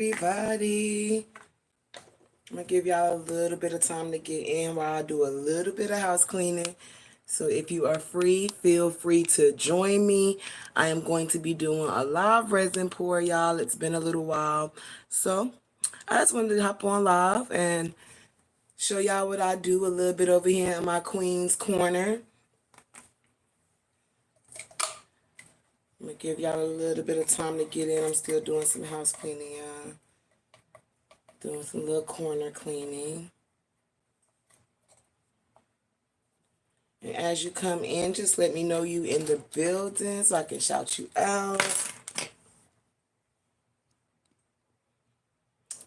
Everybody, I'm gonna give y'all a little bit of time to get in while I do a little bit of house cleaning. So if you are free, feel free to join me. I am going to be doing a live resin pour, y'all. It's been a little while. So I just wanted to hop on live and show y'all what I do a little bit over here in my Queen's Corner. I'm gonna give y'all a little bit of time to get in. I'm still doing some house cleaning, y'all. Doing some little corner cleaning. And as you come in, just let me know you in the building so I can shout you out.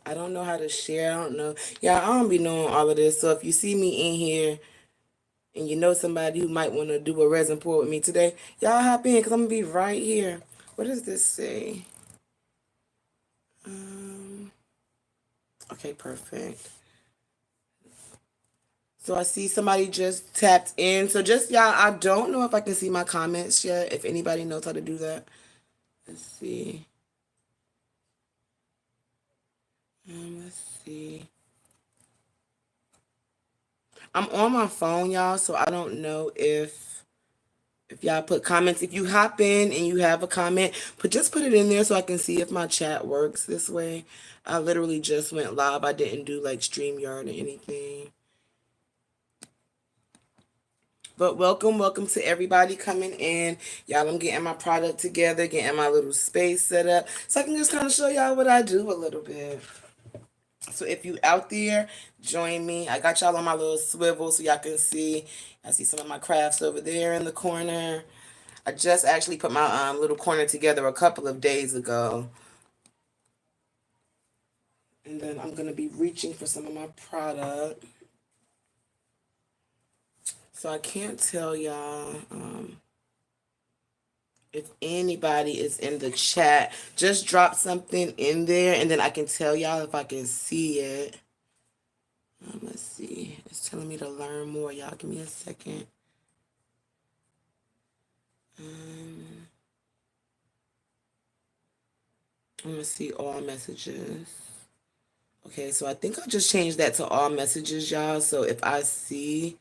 I don't know how to share. I don't know. Yeah, I don't be knowing all of this. So if you see me in here and you know somebody who might want to do a resin pour with me today, y'all hop in because I'm going to be right here. What does this say? Okay, perfect. So I see somebody just tapped in. So just, y'all, I don't know if I can see my comments yet. If anybody knows how to do that. Let's see. Let's see. I'm on my phone, y'all, so I don't know if y'all put comments. If you hop in and you have a comment, just put it in there so I can see if my chat works this way. I literally just went live. I didn't do like StreamYard or anything. But welcome to everybody coming in. Y'all, I'm getting my product together, getting my little space set up so I can just kind of show y'all what I do a little bit. So if you out there, join me. I got y'all on my little swivel so y'all can see. I see some of my crafts over there in the corner. I just actually put my little corner together a couple of days ago. And then I'm going to be reaching for some of my product. So I can't tell y'all if anybody is in the chat. Just drop something in there and then I can tell y'all if I can see it. Let's see. It's telling me to learn more. Y'all give me a second. I'm going to see all messages. Okay, so I think I'll just change that to all messages, y'all. So if I see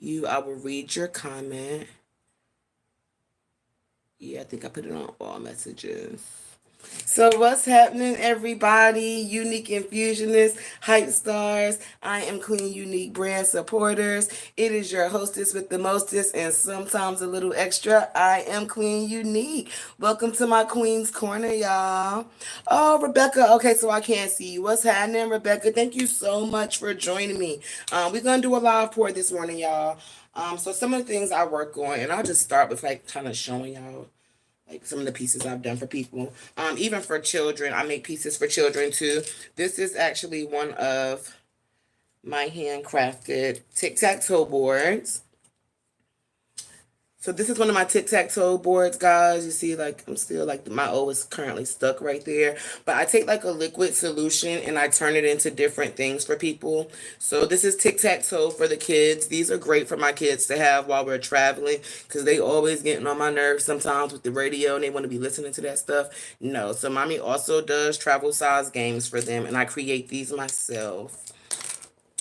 you, I will read your comment. Yeah, I think I put it on all messages. So what's happening, everybody? Unique Infusionists, Hype Stars, I am Queen Unique brand supporters. It is your hostess with the mostest and sometimes a little extra. I am Queen Unique. Welcome to my Queen's Corner, y'all. Oh, Rebecca. Okay, so I can't see you. What's happening, Rebecca? Thank you so much for joining me. We're going to do a live pour this morning, y'all. So some of the things I work on, and I'll just start with like kind of showing y'all like some of the pieces I've done for people. Even for children, I make pieces for children too. This is actually one of my handcrafted tic-tac-toe boards. So this is one of my tic-tac-toe boards, guys. You see, like, I'm still, like, my O is currently stuck right there. But I take, like, a liquid solution and I turn it into different things for people. So this is tic-tac-toe for the kids. These are great for my kids to have while we're traveling because they always getting on my nerves sometimes with the radio and they want to be listening to that stuff. No, so mommy also does travel size games for them and I create these myself.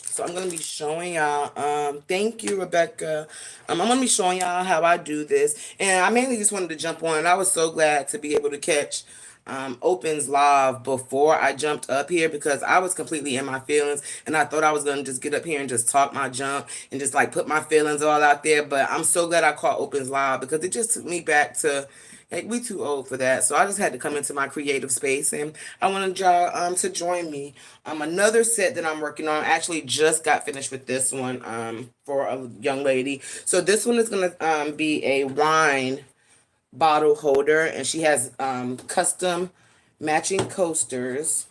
So I'm going to be showing y'all, thank you, Rebecca. I'm going to be showing y'all how I do this. And I mainly just wanted to jump on. And I was so glad to be able to catch Open's live before I jumped up here because I was completely in my feelings. And I thought I was going to just get up here and just talk my junk and just like put my feelings all out there. But I'm so glad I caught Open's live because it just took me back to like we too old for that. So I just had to come into my creative space and I wanted y'all to join me. Another set that I'm working on, actually just got finished with this one for a young lady. So this one is gonna be a wine bottle holder and she has custom matching coasters.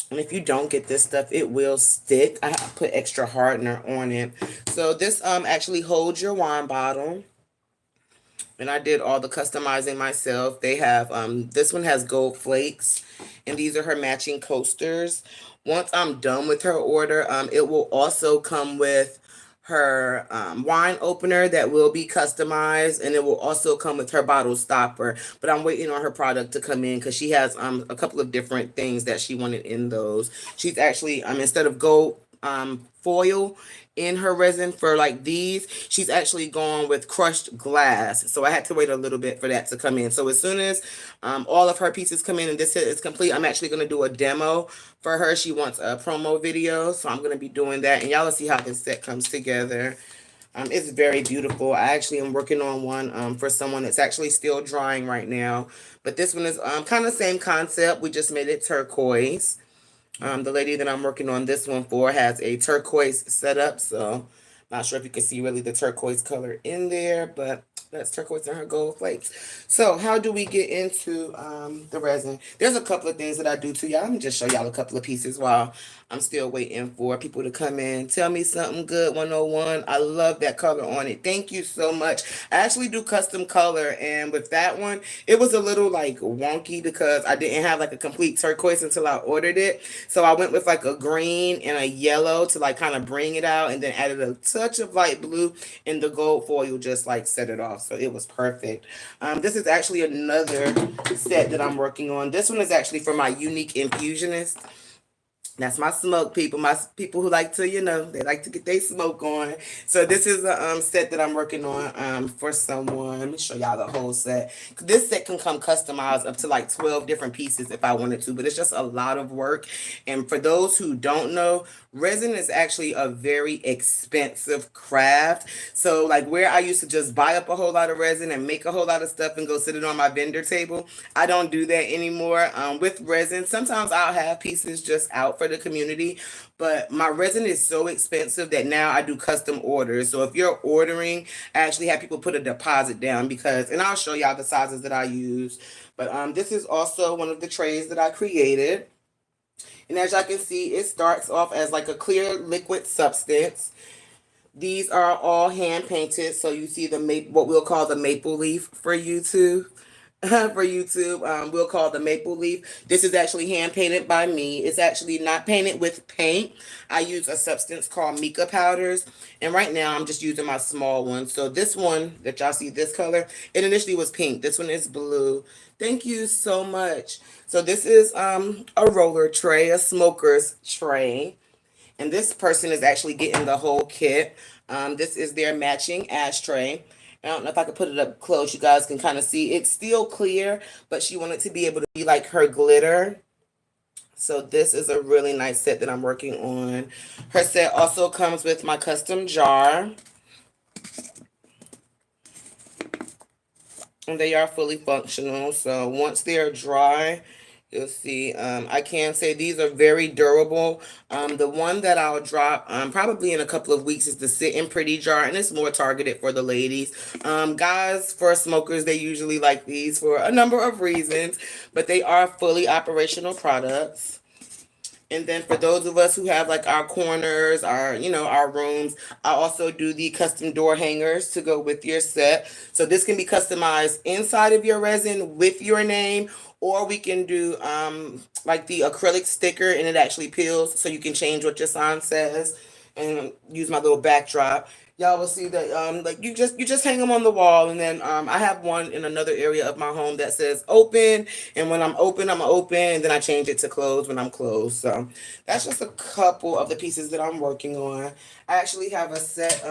And if you don't get this stuff, it will stick. I put extra hardener on it. So this actually holds your wine bottle. And I did all the customizing myself. They have, this one has gold flakes. And these are her matching coasters. Once I'm done with her order, it will also come with her wine opener that will be customized, and it will also come with her bottle stopper. But I'm waiting on her product to come in because she has a couple of different things that she wanted in those. She's actually instead of gold foil in her resin for like these, she's actually gone with crushed glass. So I had to wait a little bit for that to come in. So as soon as all of her pieces come in and this is complete, I'm actually going to do a demo for her. She wants a promo video, so I'm going to be doing that, and y'all will see how this set comes together. It's very beautiful. I actually am working on one for someone that's actually still drying right now, but this one is kind of same concept. We just made it turquoise. The lady that I'm working on this one for has a turquoise setup, so not sure if you can see really the turquoise color in there, but that's turquoise and her gold flakes. So how do we get into the resin? There's a couple of things that I do too, y'all. Let me just show y'all a couple of pieces while I'm still waiting for people to come in. Tell me something good 101. I love that color on it. Thank you so much. I actually do custom color, and with that one, it was a little like wonky because I didn't have like a complete turquoise until I ordered it. So I went with like a green and a yellow to like kind of bring it out, and then added a touch of light blue, and the gold foil just like set it off. So it was perfect. This is actually another set that I'm working on. This one is actually for my unique infusionist. That's my smoke people, my people who like to, they like to get their smoke on. So this is a set that I'm working on for someone. Let me show y'all the whole set. This set can come customized up to like 12 different pieces if I wanted to, but it's just a lot of work. And for those who don't know, resin is actually a very expensive craft. So like where I used to just buy up a whole lot of resin and make a whole lot of stuff and go sit it on my vendor table, I don't do that anymore. With resin, sometimes I'll have pieces just out for the community, but my resin is so expensive that now I do custom orders. So if you're ordering, I actually have people put a deposit down because, and I'll show y'all the sizes that I use. But this is also one of the trays that I created. And as y'all can see, it starts off as like a clear liquid substance. These are all hand painted, so you see the what we'll call the maple leaf for YouTube. For YouTube, we'll call the maple leaf. This is actually hand painted by me. It's actually not painted with paint. I use a substance called mica powders, and right now I'm just using my small one. So this one that y'all see, this color, it initially was pink. This one is blue. Thank you so much. So this is a roller tray, a smoker's tray. And this person is actually getting the whole kit. This is their matching ashtray. I don't know if I could put it up close. You guys can kind of see. It's still clear, but she wanted to be able to be like her glitter. So this is a really nice set that I'm working on. Her set also comes with my custom jar. And they are fully functional. So once they are dry, you'll see, I can say these are very durable. The one that I'll drop probably in a couple of weeks is the Sit and Pretty jar, and it's more targeted for the ladies. Guys, for smokers, they usually like these for a number of reasons, but they are fully operational products. And then for those of us who have like our corners, our rooms, I also do the custom door hangers to go with your set. So this can be customized inside of your resin with your name, or we can do like the acrylic sticker and it actually peels so you can change what your sign says and use my little backdrop. Y'all will see that like you just hang them on the wall, and then I have one in another area of my home that says open, and when I'm open, and then I change it to close when I'm closed. So that's just a couple of the pieces that I'm working on. I actually have a set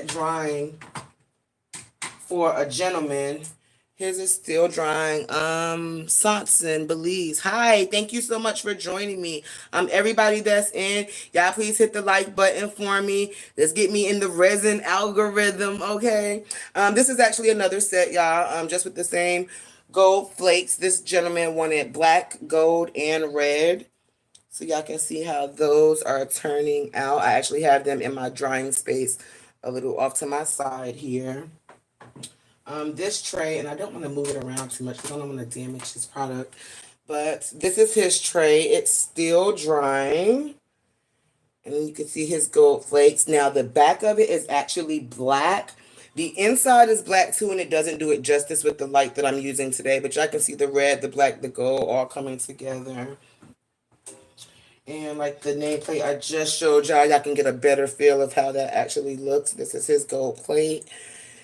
drying for a gentleman. His is still drying. Sonson, Belize. Hi, thank you so much for joining me. Everybody that's in, y'all please hit the like button for me. Let's get me in the resin algorithm, okay? This is actually another set, y'all. Just with the same gold flakes. This gentleman wanted black, gold, and red. So y'all can see how those are turning out. I actually have them in my drying space a little off to my side here. This tray, and I don't want to move it around too much because I don't want to damage his product, but this is his tray. It's still drying, and you can see his gold flakes. Now the back of it is actually black. The inside is black too, and it doesn't do it justice with the light that I'm using today, but y'all can see the red, the black, the gold all coming together. And like the nameplate I just showed y'all can get a better feel of how that actually looks. This is his gold plate.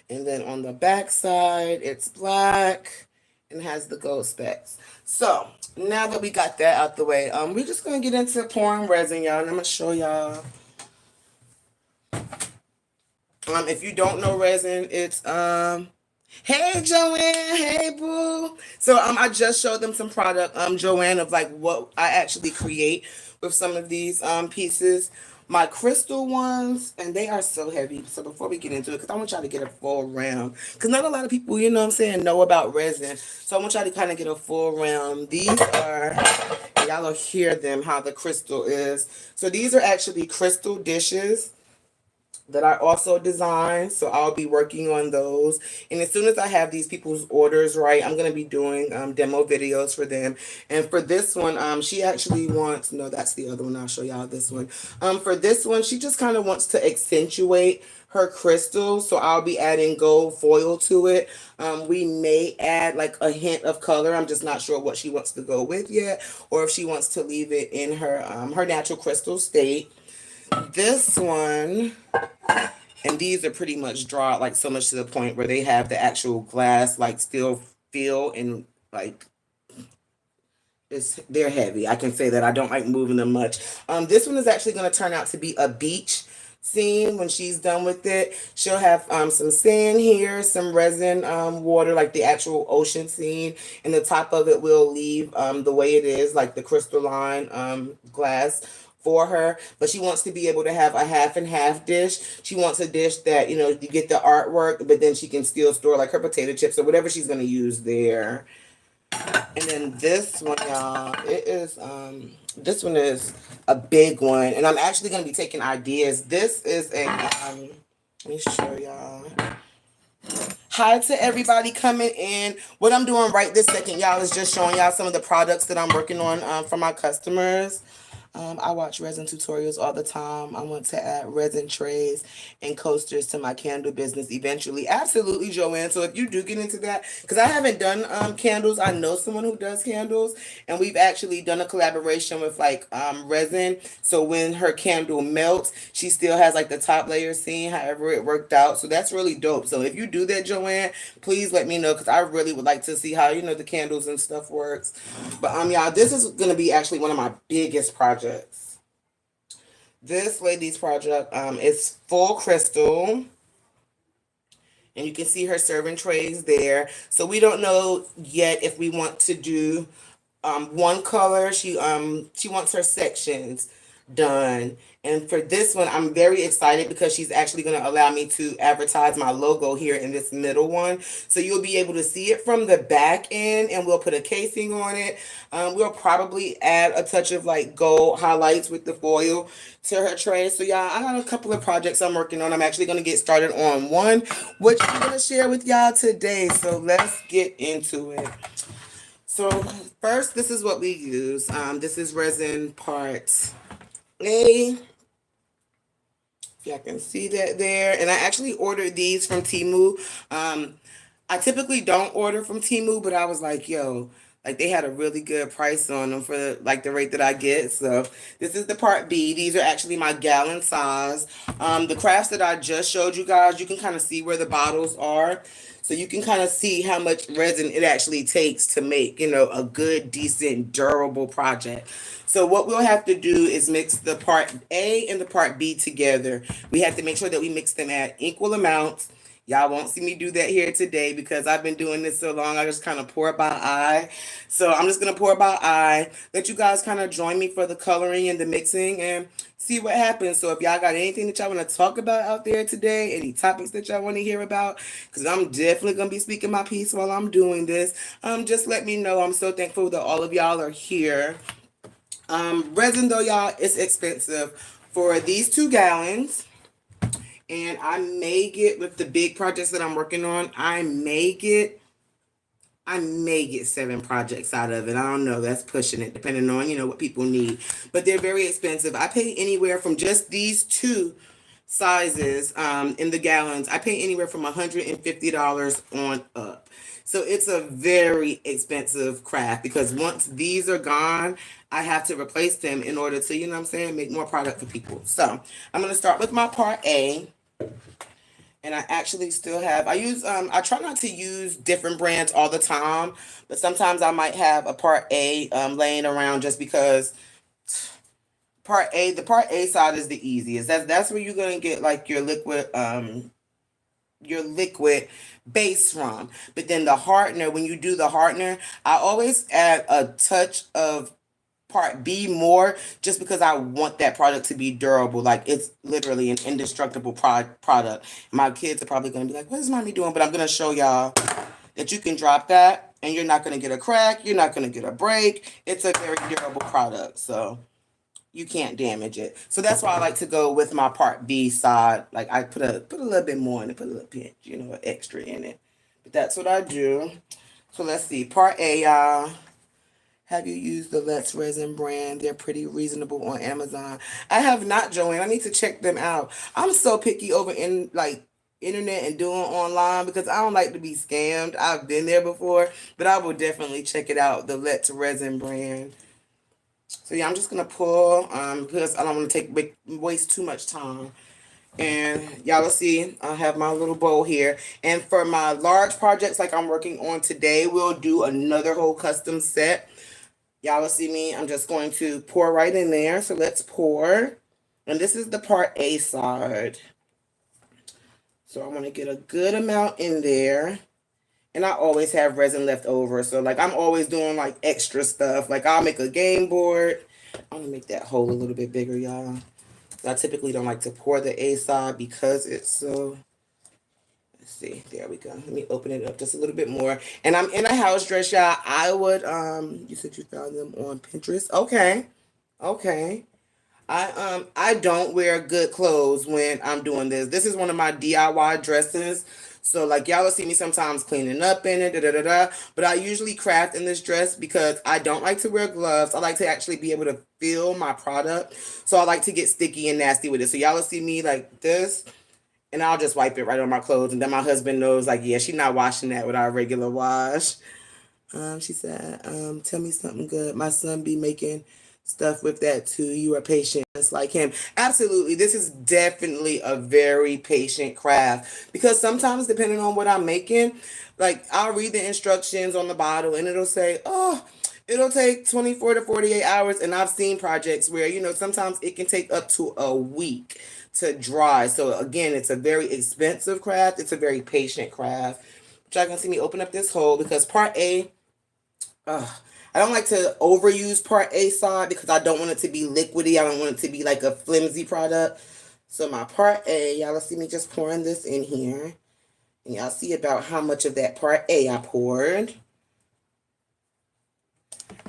And then on the back side, it's black and has the gold specs. So now that we got that out the way, we're just gonna get into pouring resin, y'all. And I'm gonna show y'all. If you don't know resin, it's hey Joanne, hey boo. So I just showed them some product, Joanne, of like what I actually create with some of these pieces. My crystal ones, and they are so heavy. So before we get into it, because I want y'all to get a full round. Because not a lot of people, you know what I'm saying, know about resin. So I want y'all to kind of get a full round. These are, y'all will hear them, how the crystal is. So these are actually crystal dishes that I also designed. So I'll be working on those. And as soon as I have these people's orders right, I'm going to be doing demo videos for them. And for this one, she actually wants, no, that's the other one. I'll show y'all this one. For this one, she just kind of wants to accentuate her crystals. So I'll be adding gold foil to it. We may add like a hint of color. I'm just not sure what she wants to go with yet, or if she wants to leave it in her natural crystal state. This one, and these are pretty much drawn like so much to the point where they have the actual glass like still feel, and like they're heavy. I can say that I don't like moving them much. This one is actually going to turn out to be a beach scene. When she's done with it, she'll have some sand here, some resin water, like the actual ocean scene, and the top of it will leave the way it is, like the crystalline glass for her. But she wants to be able to have a half and half dish. She wants a dish that, you know, you get the artwork, but then she can still store like her potato chips or whatever she's going to use there. And then this one, y'all, it is this one is a big one, and I'm actually gonna be taking ideas. This is a let me show y'all. Hi to everybody coming in. What I'm doing right this second, y'all, is just showing y'all some of the products that I'm working on for my customers. I watch resin tutorials all the time. I want to add resin trays and coasters to my candle business eventually. Absolutely, Joanne. So if you do get into that, because I haven't done candles, I know someone who does candles, and we've actually done a collaboration with like resin. So when her candle melts, she still has like the top layer seen, however it worked out. So that's really dope. So if you do that, Joanne, please let me know, because I really would like to see how, you know, the candles and stuff works. But y'all, this is gonna be actually one of my biggest projects. This lady's project is full crystal, and you can see her serving trays there. So we don't know yet if we want to do one color. She wants her sections done. And for this one, I'm very excited because she's actually going to allow me to advertise my logo here in this middle one. So you'll be able to see it from the back end, and we'll put a casing on it. We'll probably add a touch of like gold highlights with the foil to her tray. So y'all, I got a couple of projects I'm working on. I'm actually going to get started on one, which I'm going to share with y'all today. So let's get into it. So first, this is what we use. This is resin part A. Y'all can see that there. And I actually ordered these from Temu. I typically don't order from Temu, but I was like, yo, like they had a really good price on them for like the rate that I get. So this is the part B. These are actually my gallon size. The crafts that I just showed you guys, you can kind of see where the bottles are. So you can kind of see how much resin it actually takes to make, you know, a good, decent, durable project. So what we'll have to do is mix the part A and the part B together. We have to make sure that we mix them at equal amounts. Y'all won't see me do that here today because I've been doing this so long. I just kind of pour by eye. So I'm just going to pour by eye. Let you guys kind of join me for the coloring and the mixing and see what happens. So if y'all got anything that y'all want to talk about out there today, any topics that y'all want to hear about, because I'm definitely going to be speaking my piece while I'm doing this, just let me know. I'm so thankful that all of y'all are here. Resin, though, y'all, it's expensive. For these 2 gallons, and I may get, with the big projects that I'm working on, I may get 7 projects out of it. I don't know. That's pushing it, depending on, you know, what people need. But they're very expensive. I pay anywhere from just these 2 sizes in the gallons. I pay anywhere from $150 on up. So it's a very expensive craft because once these are gone, I have to replace them in order to, you know what I'm saying, make more product for people. So I'm going to start with my part A. And I actually still have, I try not to use different brands all the time, but sometimes I might have a part A laying around just because the part A side is the easiest. That's where you're going to get like your liquid base from. But then the hardener, when you do the hardener, I always add a touch of part B more just because I want that product to be durable. Like it's literally an indestructible product. My kids are probably going to be like, what is mommy doing? But I'm going to show y'all that you can drop that and you're not going to get a crack. You're not going to get a break. It's a very durable product. So you can't damage it. So that's why I like to go with my part B side. Like I put a little bit more in it, put a little pinch, extra in it. But that's what I do. So let's see. Part A, y'all. Have you used the Let's Resin brand? They're pretty reasonable on Amazon. I have not, Joanne. I need to check them out. I'm so picky over in like internet and doing online because I don't like to be scammed. I've been there before, but I will definitely check it out. The Let's Resin brand. So yeah, I'm just gonna pull because I don't want to waste too much time. And y'all will see I have my little bowl here. And for my large projects like I'm working on today, we'll do another whole custom set. Y'all will see me. I'm just going to pour right in there. So let's pour. And this is the part A side. So I want to get a good amount in there. And I always have resin left over. So like I'm always doing like extra stuff. Like I'll make a game board. I'm gonna make that hole a little bit bigger, y'all. I typically don't like to pour the A side because it's so, let's see, there we go. Let me open it up just a little bit more. And I'm in a house dress, y'all. I would you said you found them on Pinterest. Okay. Okay. I don't wear good clothes when I'm doing this. This is one of my DIY dresses. So like y'all will see me sometimes cleaning up in it, da da da da. But I usually craft in this dress because I don't like to wear gloves. I like to actually be able to feel my product. So I like to get sticky and nasty with it. So y'all will see me like this, and I'll just wipe it right on my clothes. And then my husband knows, like, yeah, she's not washing that with our regular wash. She said, tell me something good. My son be making stuff with that too. You are patient just like him. Absolutely. This is definitely a very patient craft because sometimes depending on what I'm making, like I'll read the instructions on the bottle and it'll say, oh, it'll take 24 to 48 hours. And I've seen projects where, sometimes it can take up to a week to dry. So again, it's a very expensive craft. It's a very patient craft. But y'all can see me open up this hole because part A, uh, I don't like to overuse part A side because I don't want it to be liquidy. I don't want it to be like a flimsy product. So my part A, y'all see me just pouring this in here. And y'all see about how much of that part A I poured.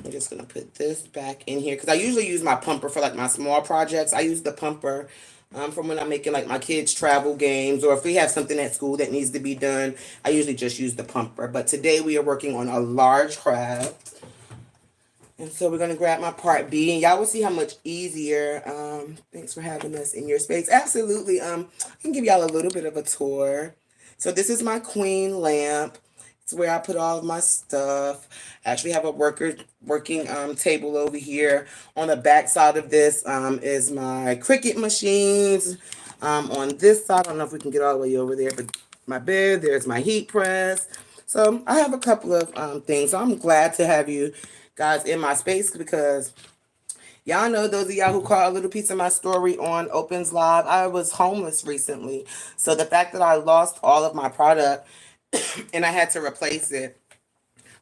I'm just going to put this back in here because I usually use my pumper for like my small projects. I use the pumper from when I'm making like my kids' travel games, or if we have something at school that needs to be done, I usually just use the pumper. But today we are working on a large craft. And so we're going to grab my part B, and y'all will see how much easier. Thanks for having us in your space. Absolutely. I can give y'all a little bit of a tour. So this is my queen lamp. It's where I put all of my stuff. I actually have a working table over here. On the back side of this is my Cricut machines. On this side, I don't know if we can get all the way over there, but my bed, there's my heat press. So I have a couple of things. So I'm glad to have you guys in my space because y'all know, those of y'all who caught a little piece of my story on Opens Live, I was homeless recently. So the fact that I lost all of my product and I had to replace it,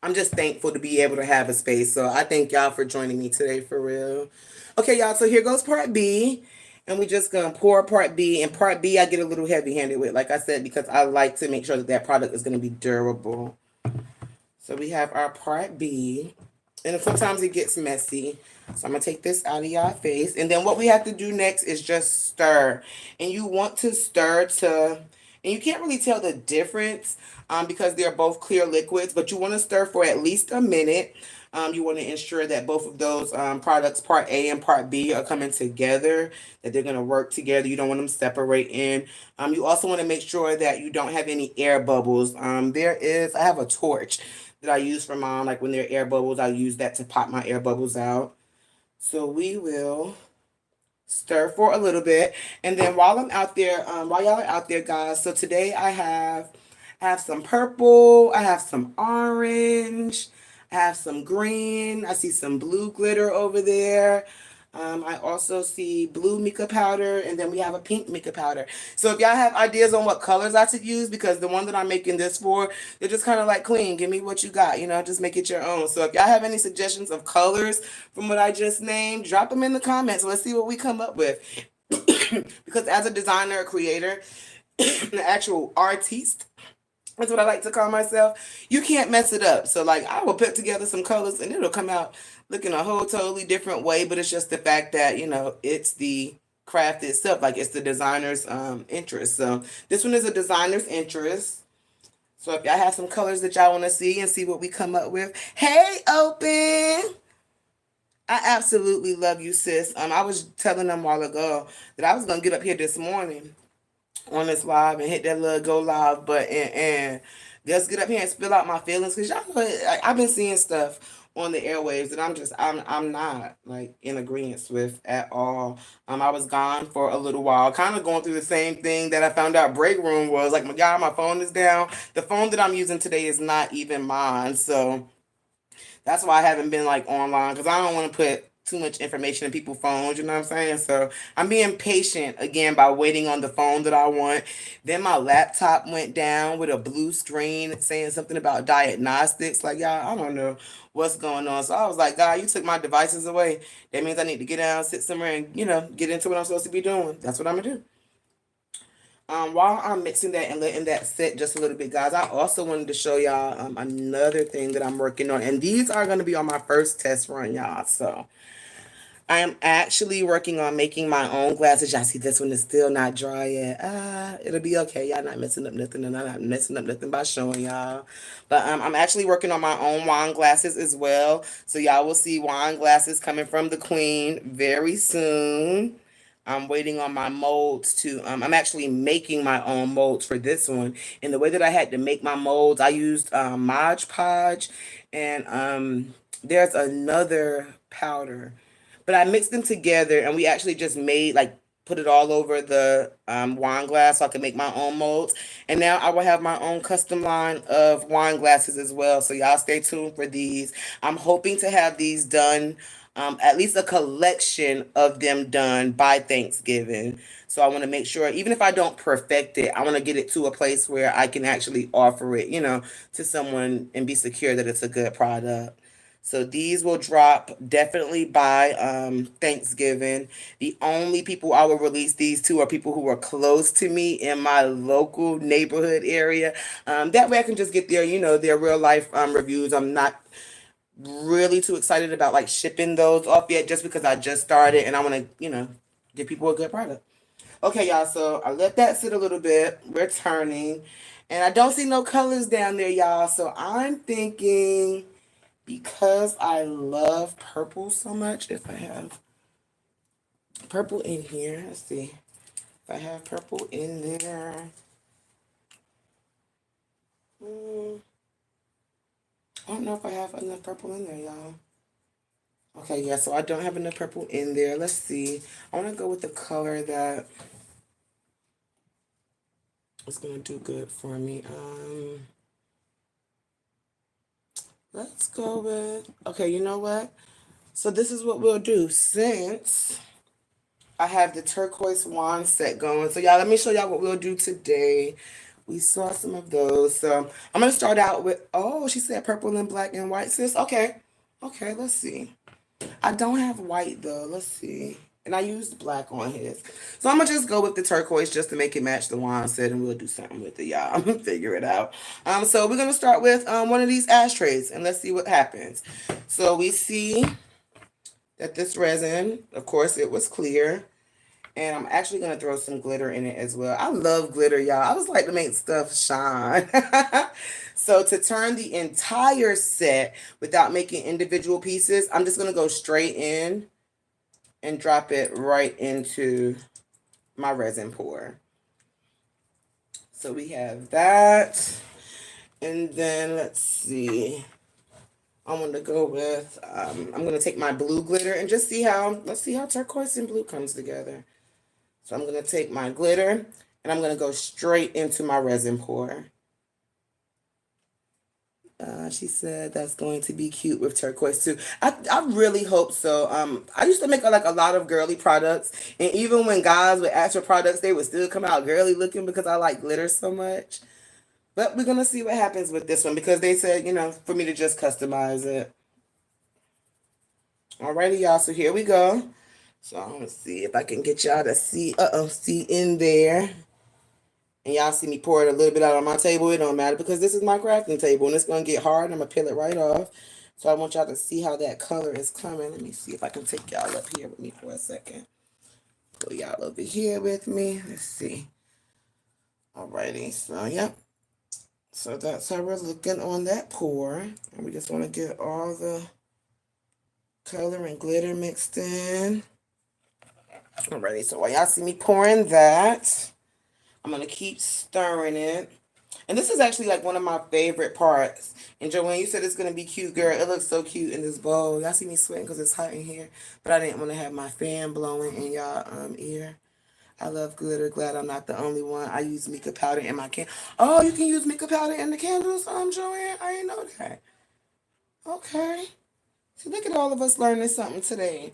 I'm just thankful to be able to have a space. So I thank y'all for joining me today, for real. Okay, y'all, so here goes part B. And we just gonna pour part B. And part B, I get a little heavy-handed with, like I said, because I like to make sure that that product is gonna be durable. So we have our part B. And sometimes it gets messy. So I'm going to take this out of y'all face. And then what we have to do next is just stir. And you want to stir to, and you can't really tell the difference because they're both clear liquids, but you want to stir for at least a minute. You want to ensure that both of those products, part A and part B, are coming together, that they're going to work together. You don't want them separating. You also want to make sure that you don't have any air bubbles. I have a torch that I use for mine. Like when there are air bubbles, I use that to pop my air bubbles out. So we will stir for a little bit, and then while y'all are out there, guys, so today I have some purple, I have some orange, I have some green, I see some blue glitter over there. I also see blue mica powder, and then we have a pink mica powder. So if y'all have ideas on what colors I should use, because the one that I'm making this for, they're just kind of like clean. Give me what you got, just make it your own. So if y'all have any suggestions of colors from what I just named, drop them in the comments. Let's see what we come up with. Because as a designer, a creator, an actual artiste, that's what I like to call myself. You can't mess it up. So like I will put together some colors and it'll come out looking a whole totally different way. But it's just the fact that, it's the craft itself. Like it's the designer's interest. So this one is a designer's interest. So if y'all have some colors that y'all want to see and see what we come up with. Hey, Open! I absolutely love you, sis. I was telling them a while ago that I was gonna get up here this morning on this live and hit that little go live button and just get up here and spill out my feelings, because y'all know I've been seeing stuff on the airwaves that I'm not like in agreement with at all. I was gone for a little while, kind of going through the same thing that I found out break room was like. My God, my phone is down. The phone that I'm using today is not even mine, so that's why I haven't been like online, because I don't want to put too much information in people's phones, you know what I'm saying? So I'm being patient again by waiting on the phone that I want. Then my laptop went down with a blue screen saying something about diagnostics. Like, y'all, I don't know what's going on. So I was like, God, you took my devices away. That means I need to get down, sit somewhere, and, get into what I'm supposed to be doing. That's what I'm going to do. While I'm mixing that and letting that sit just a little bit, guys, I also wanted to show y'all another thing that I'm working on. And these are going to be on my first test run, y'all. So I am actually working on making my own glasses. Y'all see this one is still not dry yet. It'll be okay. Y'all not messing up nothing, and I'm not messing up nothing by showing y'all. But I'm actually working on my own wine glasses as well. So y'all will see wine glasses coming from the Queen very soon. I'm waiting on my molds to. I'm actually making my own molds for this one. And the way that I had to make my molds, I used Mod Podge, and there's another powder, but I mixed them together, and we actually just made like put it all over the wine glass so I can make my own molds. And now I will have my own custom line of wine glasses as well. So y'all stay tuned for these. I'm hoping to have these done, at least a collection of them done by Thanksgiving. So I want to make sure, even if I don't perfect it, I want to get it to a place where I can actually offer it, to someone and be secure that it's a good product. So these will drop definitely by Thanksgiving. The only people I will release these to are people who are close to me in my local neighborhood area. That way I can just get their real life reviews. I'm not really too excited about like shipping those off yet, just because I just started and I want to, give people a good product. Okay, y'all, so I let that sit a little bit. We're turning. And I don't see no colors down there, y'all. So I'm thinking, because I love purple so much, if I have purple in here, let's see. If I have purple in there. I don't know if I have enough purple in there, y'all. Okay, yeah, so I don't have enough purple in there. Let's see. I want to go with the color that is going to do good for me. Let's go with, okay, you know what? So this is what we'll do. Since I have the turquoise wand set going. So y'all, let me show y'all what we'll do today. We saw some of those. So I'm going to start out with, oh, she said purple and black and white, sis. Okay. Okay, let's see. I don't have white though. Let's see. And I used black on his. So I'm going to just go with the turquoise just to make it match the wand set, and we'll do something with it, y'all. I'm going to figure it out. So we're going to start with one of these ashtrays, and let's see what happens. So we see that this resin, of course, it was clear. And I'm actually going to throw some glitter in it as well. I love glitter, y'all. I just like to make stuff shine. So to turn the entire set without making individual pieces, I'm just going to go straight in and drop it right into my resin pour. So we have that. And then let's see. I'm going to go with, I'm going to take my blue glitter and just see how, let's see how turquoise and blue comes together. So I'm going to take my glitter and I'm going to go straight into my resin pour. She said that's going to be cute with turquoise too. I really hope so. I used to make like a lot of girly products, and even when guys would ask for products, they would still come out girly looking because I like glitter so much. But we're gonna see what happens with this one because they said, for me to just customize it. Alrighty, y'all. So here we go. So I'm gonna see if I can get y'all to see. See in there. And y'all see me pour it a little bit out on my table. It don't matter because this is my crafting table and it's going to get hard and I'm going to peel it right off. So I want y'all to see how that color is coming. Let me see if I can take y'all up here with me for a second. Pull y'all over here with me. Let's see. Alrighty. So, yep. So that's how we're looking on that pour. And we just want to get all the color and glitter mixed in. Alrighty. So while y'all see me pouring that, I'm going to keep stirring it. And this is actually like one of my favorite parts. And Joanne, you said it's going to be cute, girl. It looks so cute in this bowl. Y'all see me sweating because it's hot in here. But I didn't want to have my fan blowing in y'all ear. I love glitter. Glad I'm not the only one. I use mica powder in my candle. Oh, you can use mica powder in the candles, Joanne? I didn't know that. Okay. So look at all of us learning something today.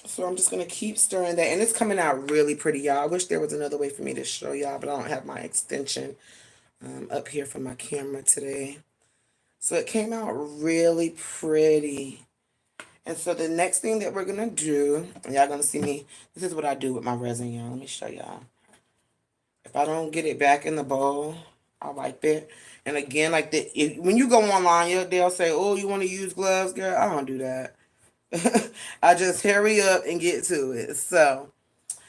So I'm just going to keep stirring that. And it's coming out really pretty, y'all. I wish there was another way for me to show y'all, but I don't have my extension up here for my camera today. So it came out really pretty. And so the next thing that we're going to do, and y'all going to see me, this is what I do with my resin, y'all. Let me show y'all. If I don't get it back in the bowl, I wipe it. And again, like when you go online, they'll say, oh, you want to use gloves, girl? I don't do that. I just hurry up and get to it. So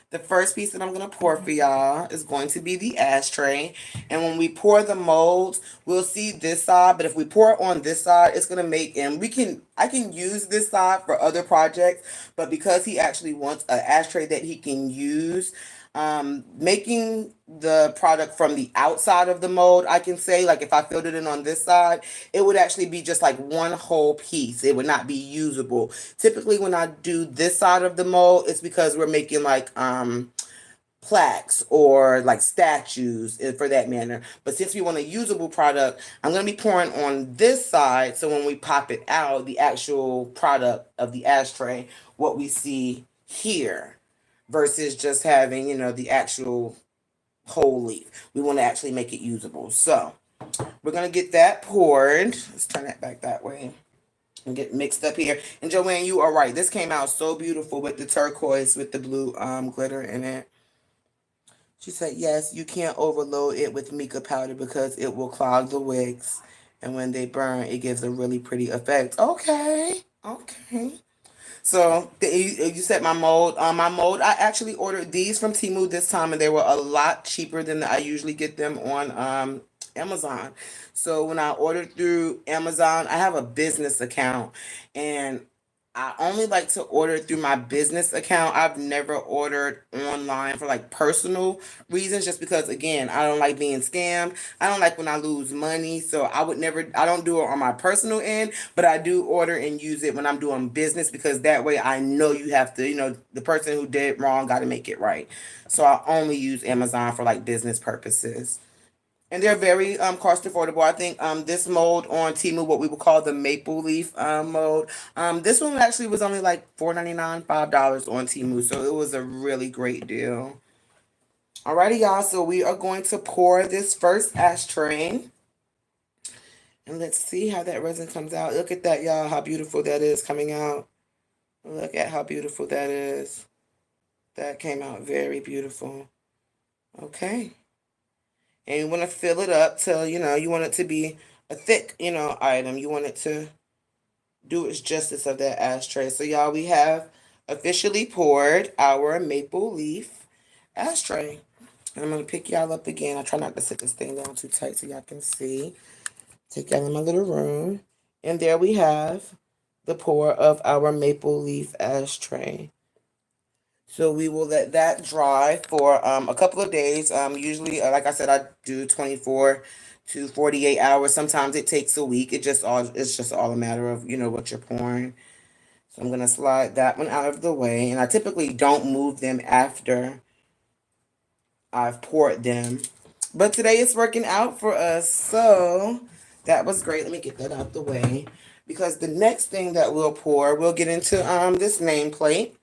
the first piece that I'm going to pour for y'all is going to be the ashtray. And when we pour the molds, we'll see this side. But if we pour it on this side, it's going to make, and I can use this side for other projects. But because he actually wants an ashtray that he can use, making the product from the outside of the mold, I can say, like if I filled it in on this side, it would actually be just like one whole piece. It would not be usable. Typically when I do this side of the mold, it's because we're making like plaques or like statues for that manner. But since we want a usable product, I'm going to be pouring on this side, so when we pop it out, the actual product of the ashtray, what we see here, versus just having, the actual whole leaf. We want to actually make it usable. So we're going to get that poured. Let's turn that back that way and get mixed up here. And Joanne, you are right. This came out so beautiful with the turquoise with the blue glitter in it. She said, yes, you can't overload it with mica powder because it will clog the wicks. And when they burn, it gives a really pretty effect. Okay. Okay. So you said my mold. I actually ordered these from Temu this time, and they were a lot cheaper than I usually get them on Amazon. So when I ordered through Amazon, I have a business account, and I only like to order through my business account. I've never ordered online for like personal reasons, just because again, I don't like being scammed. I don't like when I lose money. So I don't do it on my personal end, but I do order and use it when I'm doing business, because that way I know you have to, the person who did wrong got to make it right. So I only use Amazon for like business purposes. And they're very cost affordable. I think this mold on Temu, what we would call the maple leaf mold, this one actually was only like $4.99, $5 on Temu, so it was a really great deal. Alrighty, y'all. So we are going to pour this first ashtray, and let's see how that resin comes out. Look at that, y'all. How beautiful that is coming out. Look at how beautiful that is. That came out very beautiful. Okay. And you want to fill it up till, you want it to be a thick, item. You want it to do its justice of that ashtray. So, y'all, we have officially poured our maple leaf ashtray. And I'm going to pick y'all up again. I try not to sit this thing down too tight so y'all can see. Take y'all in my little room. And there we have the pour of our maple leaf ashtray. So we will let that dry for a couple of days. Usually, like I said, I do 24 to 48 hours. Sometimes it takes a week. It's just all a matter of, what you're pouring. So I'm gonna slide that one out of the way. And I typically don't move them after I've poured them. But today it's working out for us. So that was great. Let me get that out the way. Because the next thing that we'll get into this nameplate.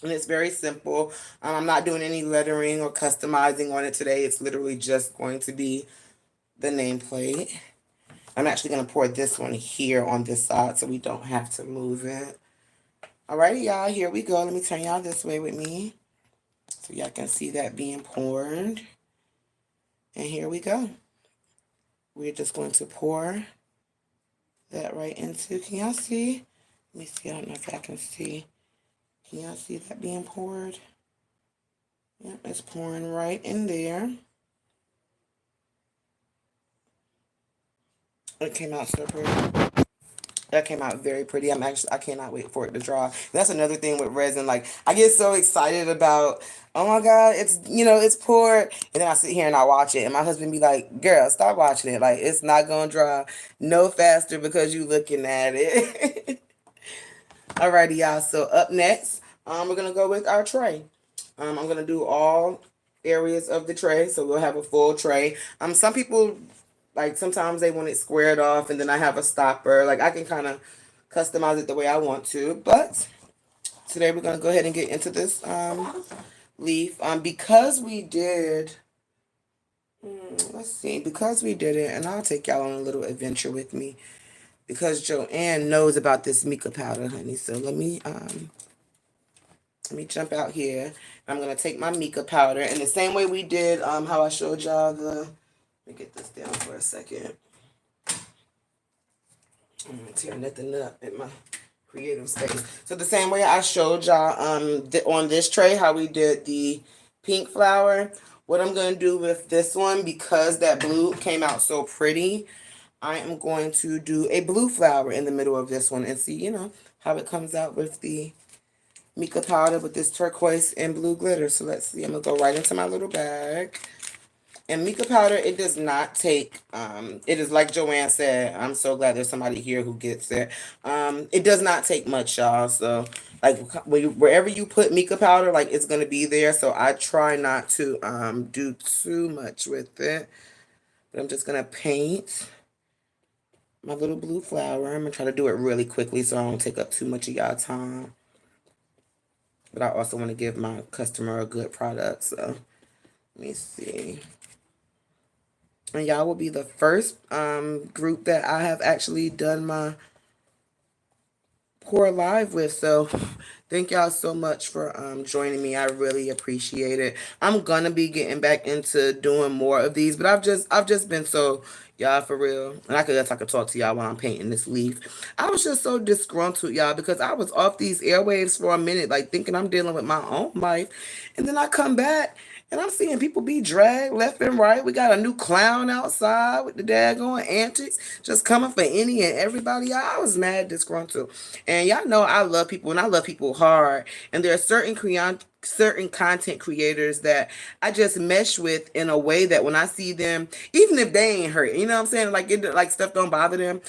And it's very simple. I'm not doing any lettering or customizing on it today. It's literally just going to be the nameplate. I'm actually going to pour this one here on this side so we don't have to move it. Alrighty, y'all. Here we go. Let me turn y'all this way with me so y'all can see that being poured. And here we go. We're just going to pour that right into, can y'all see? Let me see. I don't know if y'all can see. Can y'all see that being poured? Yep, it's pouring right in there. It came out so pretty. That came out very pretty. I cannot wait for it to dry. That's another thing with resin. Like, I get so excited about, oh my God, it's poured. And then I sit here and I watch it. And my husband be like, girl, stop watching it. Like, it's not going to dry no faster because you looking at it. Alrighty, y'all. So up next, we're going to go with our tray. I'm going to do all areas of the tray. So we'll have a full tray. Some people, like, sometimes they want it squared off and then I have a stopper. Like, I can kind of customize it the way I want to. But today we're going to go ahead and get into this leaf. Because we did, let's see, because we did it, and I'll take y'all on a little adventure with me. Because Joanne knows about this mica powder, honey. So let me jump out here. I'm going to take my mica powder. And the same way we did how I showed y'all let me get this down for a second. I'm going to tear nothing up in my creative space. So the same way I showed y'all on this tray how we did the pink flower. What I'm going to do with this one, because that blue came out so pretty, I am going to do a blue flower in the middle of this one and see, how it comes out with the mica powder with this turquoise and blue glitter. So let's see. I'm going to go right into my little bag. And mica powder, it does not take, it is like Joanne said, I'm so glad there's somebody here who gets it. It does not take much, y'all. So, like, wherever you put mica powder, like, it's going to be there. So I try not to do too much with it. But I'm just going to paint my little blue flower. I'm going to try to do it really quickly so I don't take up too much of y'all time. But I also want to give my customer a good product. So let me see. And y'all will be the first group that I have actually done my pour live with. So thank y'all so much for joining me. I really appreciate it. I'm gonna be getting back into doing more of these, but I've just been so, y'all, for real. And I guess I could talk to y'all while I'm painting this leaf. I was just so disgruntled, y'all, because I was off these airwaves for a minute, like thinking I'm dealing with my own life. And then I come back and I'm seeing people be dragged left and right. We got a new clown outside with the daggone antics, just coming for any and everybody. I was mad disgruntled. And y'all know I love people, and I love people hard. And there are certain content creators that I just mesh with in a way that when I see them, even if they ain't hurt, you know what I'm saying? Like stuff don't bother them.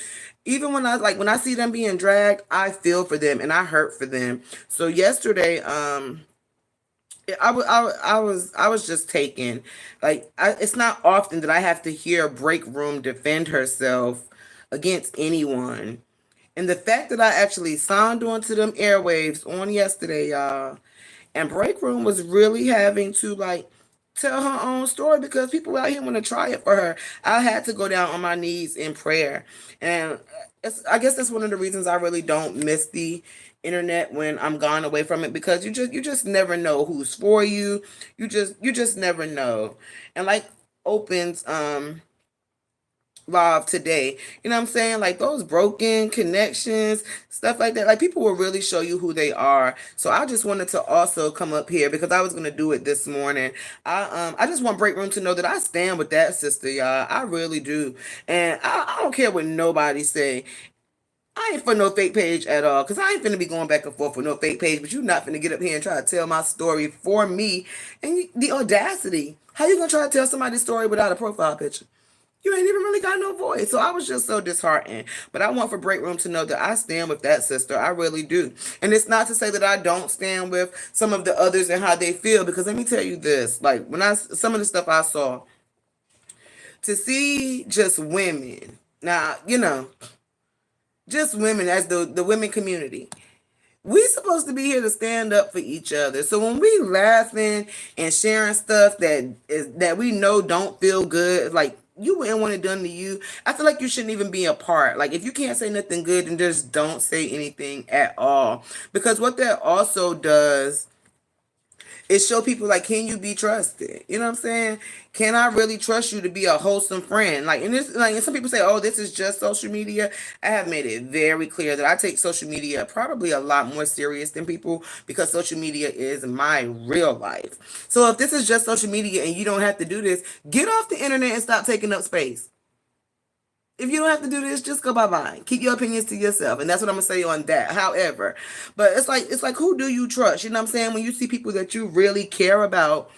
Even when I see them being dragged, I feel for them and I hurt for them. So yesterday, I was just taken. It's not often that I have to hear Break Room defend herself against anyone. And the fact that I actually signed onto them airwaves on yesterday, y'all, and Break Room was really having to tell her own story because people out here want to try it for her. I had to go down on my knees in prayer. And I guess that's one of the reasons I really don't miss the internet when I'm gone away from it, because you just never know who's for you. You just never know. And like opens law of today. You know what I'm saying? Like those broken connections, stuff like that. Like people will really show you who they are. So I just wanted to also come up here because I was gonna do it this morning. I just want Break Room to know that I stand with that sister, y'all. I really do. And I don't care what nobody say. I ain't for no fake page at all, cause I ain't finna be going back and forth with no fake page. But you not finna get up here and try to tell my story for me, and the audacity. How you gonna try to tell somebody's story without a profile picture? You ain't even really got no voice. So I was just so disheartened. But I want for Break Room to know that I stand with that sister. I really do. And it's not to say that I don't stand with some of the others and how they feel, because let me tell you this. Like some of the stuff I saw, to see just women. Now, just women as the women community. We supposed to be here to stand up for each other. So when we laughing and sharing stuff that we know don't feel good, like you wouldn't want it done to you, I feel like you shouldn't even be a part. Like if you can't say nothing good, then just don't say anything at all. Because what that also does it show people like, can you be trusted? You know what I'm saying? Can I really trust you to be a wholesome friend? Like, and some people say, oh, this is just social media. I have made it very clear that I take social media probably a lot more serious than people, because social media is my real life. So if this is just social media and you don't have to do this, get off the internet and stop taking up space. If you don't have to do this, just go bye-bye. Keep your opinions to yourself. And that's what I'm gonna say on that. However, but it's like who do you trust? You know what I'm saying? When you see people that you really care about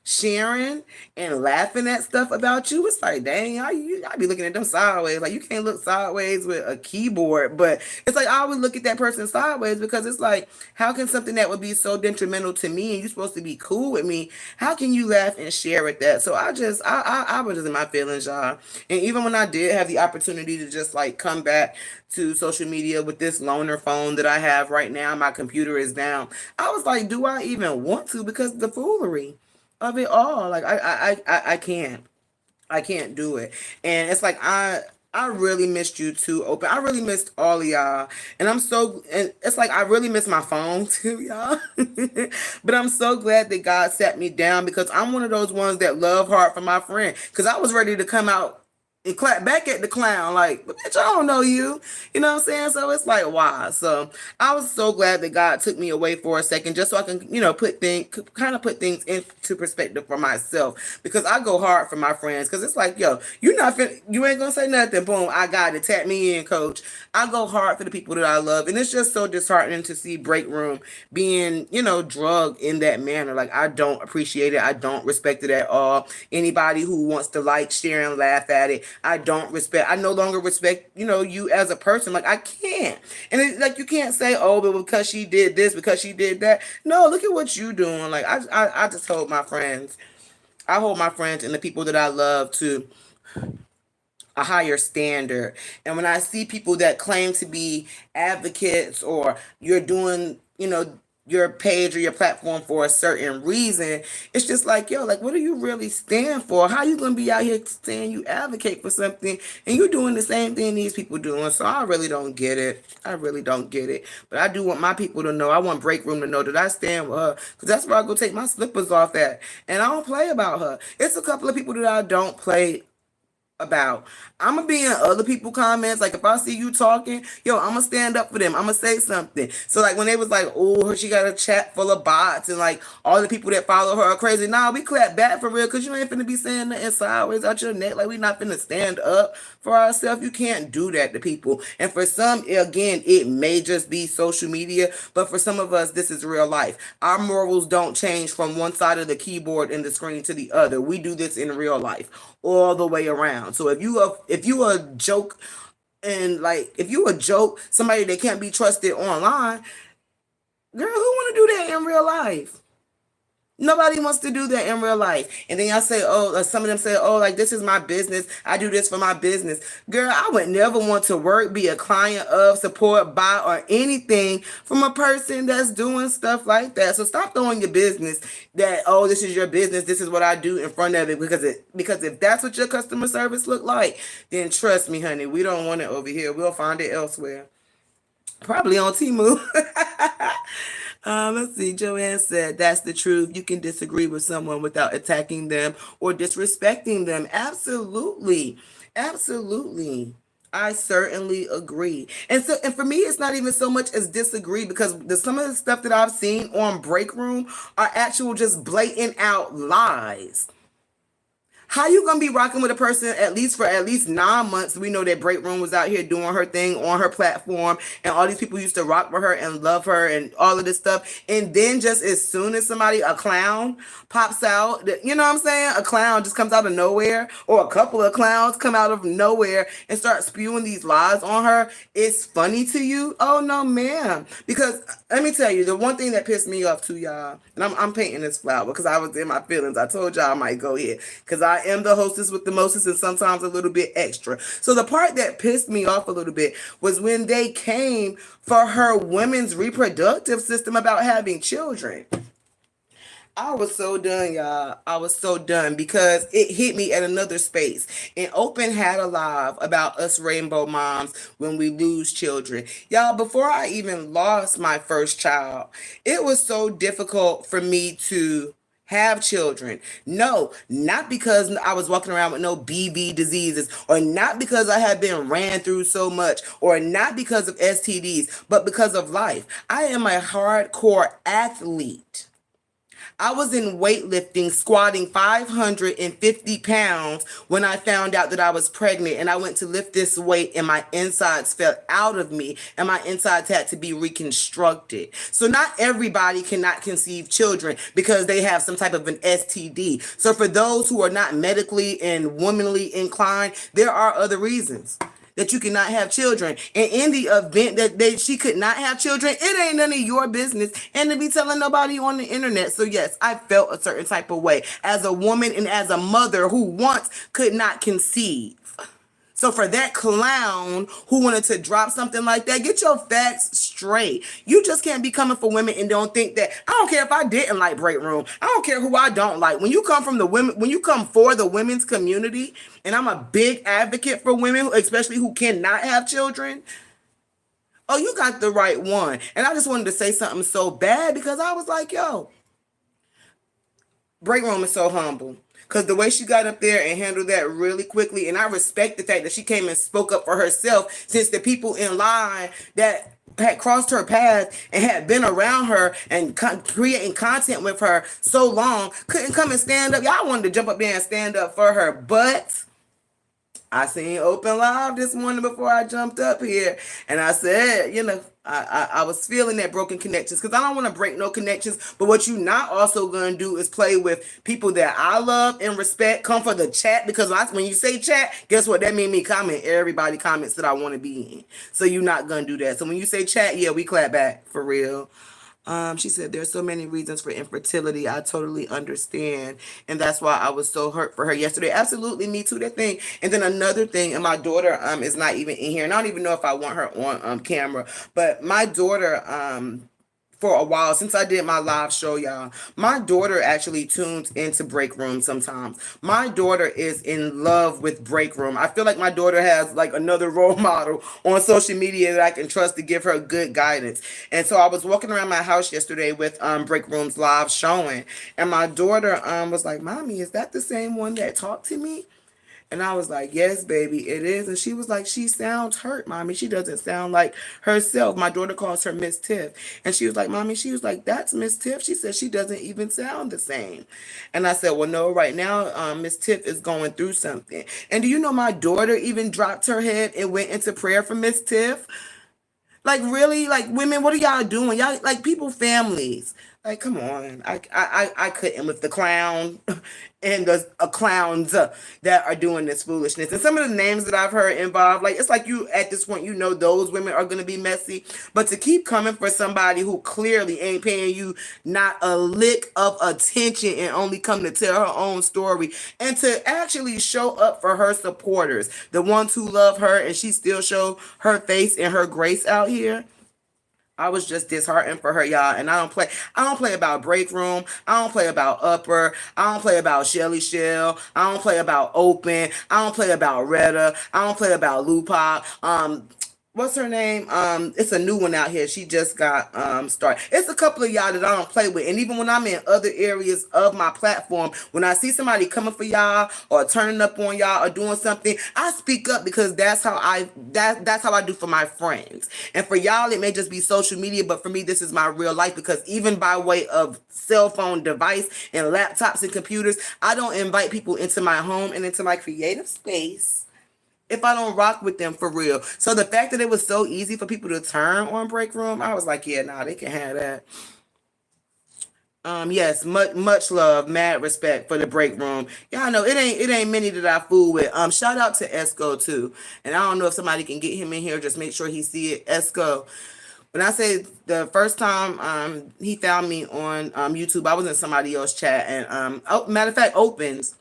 sharing and laughing at stuff about you, it's like, dang, I be looking at them sideways. Like you can't look sideways with a keyboard, but it's like I always look at that person sideways, because it's like, how can something that would be so detrimental to me and you're supposed to be cool with me, how can you laugh and share with that? So I was just in my feelings, y'all. And even when I did have the opportunity to just like come back to social media with this loaner phone that I have right now, my computer is down. I was like, do I even want to? Because the foolery of it all. Like I can't. I can't do it. And it's like I really missed you too, Open. I really missed all of y'all. And it's like I really miss my phone too, y'all. But I'm so glad that God sat me down, because I'm one of those ones that love hard for my friend. Because I was ready to come out and clap back at the clown, like, but bitch, I don't know you. You know what I'm saying? So it's like, why? So I was so glad that God took me away for a second, just so I can, put things into perspective for myself. Because I go hard for my friends. Because it's like, yo, you ain't gonna say nothing. Boom, I got it. Tap me in, coach. I go hard for the people that I love, and it's just so disheartening to see Break Room being, drugged in that manner. Like I don't appreciate it. I don't respect it at all. Anybody who wants to like, share, and laugh at it, I no longer respect, you as a person. Like I can't. And it's like, you can't say, oh, but because she did this, because she did that. No, look at what you doing. Like I just hold my friends. I hold my friends and the people that I love to a higher standard. And when I see people that claim to be advocates, or you're doing, your page or your platform for a certain reason, it's just like, yo, like, what do you really stand for? How you gonna be out here saying you advocate for something and you're doing the same thing these people doing? So I really don't get it. I really don't get it. But I do want my people to know. I want Break Room to know that I stand with her, because that's where I go take my slippers off at. And I don't play about her. It's a couple of people that I don't play about. I'm gonna be in other people comments. Like if I see you talking, yo, I'm gonna stand up for them. I'm gonna say something. So like when they was like, oh, she got a chat full of bots and like all the people that follow her are crazy. Nah, we clap back for real, because you ain't finna be saying nothing sideways out your neck. Like we not finna stand up for ourselves. You can't do that to people. And for some, again, it may just be social media, but for some of us, this is real life. Our morals don't change from one side of the keyboard and the screen to the other. We do this in real life all the way around. So if you a joke, and like if you a joke, somebody that can't be trusted online, girl, who want to do that in real life? Nobody wants to do that in real life. And then y'all say, oh, some of them say, oh, like this is my business. I do this for my business. Girl, I would never want to be a client of, support, buy, or anything from a person that's doing stuff like that. So stop throwing your business that, oh, this is your business, this is what I do in front of it. Because if that's what your customer service look like, then trust me, honey, we don't want it over here. We'll find it elsewhere. Probably on Temu. Let's see. Joanne said, that's the truth. You can disagree with someone without attacking them or disrespecting them. Absolutely. Absolutely. I certainly agree. And for me it's not even so much as disagree because some of the stuff that I've seen on Break Room are actual just blatant out lies. How you gonna be rocking with a person at least 9 months? We know that Break Room was out here doing her thing on her platform, and all these people used to rock with her and love her and all of this stuff. And then just as soon as somebody, a clown, pops out, you know what I'm saying? A clown just comes out of nowhere, or a couple of clowns come out of nowhere and start spewing these lies on her. It's funny to you? Oh no, ma'am. Because let me tell you, the one thing that pissed me off too, y'all, and I'm painting this flower because I was in my feelings. I told y'all I might go here because I am the hostess with the mostest and sometimes a little bit extra. So the part that pissed me off a little bit was when they came for her women's reproductive system about having children. I was so done, y'all. I was so done because it hit me at another space. And Open had a live about us rainbow moms when we lose children. Y'all, before I even lost my first child, it was so difficult for me to have children. No, not because I was walking around with no BV diseases, or not because I had been ran through so much, or not because of STDs, but because of life. I am a hardcore athlete. I was in weightlifting, squatting 550 pounds when I found out that I was pregnant, and I went to lift this weight and my insides fell out of me and my insides had to be reconstructed. So not everybody cannot conceive children because they have some type of an STD. So for those who are not medically and womanly inclined, there are other reasons that you cannot have children. And in the event that she could not have children, it ain't none of your business. And to be telling nobody on the internet. So yes, I felt a certain type of way as a woman and as a mother who once could not conceive. So for that clown who wanted to drop something like that, get your facts straight. You just can't be coming for women and don't think that, I don't care if I didn't like Break Room. I don't care who I don't like. When you come from the women, when you come for the women's community, and I'm a big advocate for women, especially who cannot have children, oh, you got the right one. And I just wanted to say something so bad because I was like, yo, Break Room is so humble. Because the way she got up there and handled that really quickly, and I respect the fact that she came and spoke up for herself, since the people in line that had crossed her path and had been around her and creating content with her so long couldn't come and stand up. Y'all wanted to jump up there and stand up for her, but I seen Open Live this morning before I jumped up here, and I said, you know, I was feeling that broken connections because I don't want to break no connections. But what you not also gonna do is play with people that I love and respect. Come for the chat because when you say chat, guess what? That mean me comment everybody comments that I want to be in. So you're not gonna do that. So when you say chat, yeah, we clap back for real. She said there's so many reasons for infertility. I totally understand. And that's why I was so hurt for her yesterday. Absolutely, me too, that thing. And then another thing, and my daughter is not even in here. And I don't even know if I want her on camera. But my daughter for a while since I did my live show, y'all. My daughter actually tunes into Break Room sometimes. My daughter is in love with Break Room. I feel like my daughter has like another role model on social media that I can trust to give her good guidance. And so I was walking around my house yesterday with Break Room's live showing, and my daughter was like, "Mommy, is that the same one that talked to me?" And I was like, yes, baby, it is. And she was like, she sounds hurt, Mommy. She doesn't sound like herself. My daughter calls her Miss Tiff. And she was like, Mommy, she was like, that's Miss Tiff. She said she doesn't even sound the same. And I said, well, no, right now, Miss Tiff is going through something. And do you know my daughter even dropped her head and went into prayer for Miss Tiff? Like, really? Like, women, what are y'all doing? Y'all, like, people, families. Like, come on. I couldn't with the clown and the clowns that are doing this foolishness. And some of the names that I've heard involved, like, it's like you, at this point, you know those women are going to be messy. But to keep coming for somebody who clearly ain't paying you not a lick of attention and only come to tell her own story, and to actually show up for her supporters, the ones who love her, and she still show her face and her grace out here. I was just disheartened for her, y'all. And I don't play about Break Room. I don't play about Upper. I don't play about Shelly Shell. I don't play about Open. I don't play about Retta. I don't play about Lupop. what's her name? It's a new one out here. She just got started. It's a couple of y'all that I don't play with. And even when I'm in other areas of my platform, when I see somebody coming for y'all or turning up on y'all or doing something, I speak up because that's how I do for my friends. And for y'all, it may just be social media, but for me, this is my real life because even by way of cell phone device and laptops and computers, I don't invite people into my home and into my creative space if I don't rock with them for real. So the fact that it was so easy for people to turn on Break Room, I was like, yeah, nah, they can have that. Yes, much love, mad respect for the Break Room. Y'all know it ain't many that I fool with. Shout out to Esco too. And I don't know if somebody can get him in here, just make sure he see it. Esco. When I say the first time he found me on YouTube, I was in somebody else's chat and oh, matter of fact, opens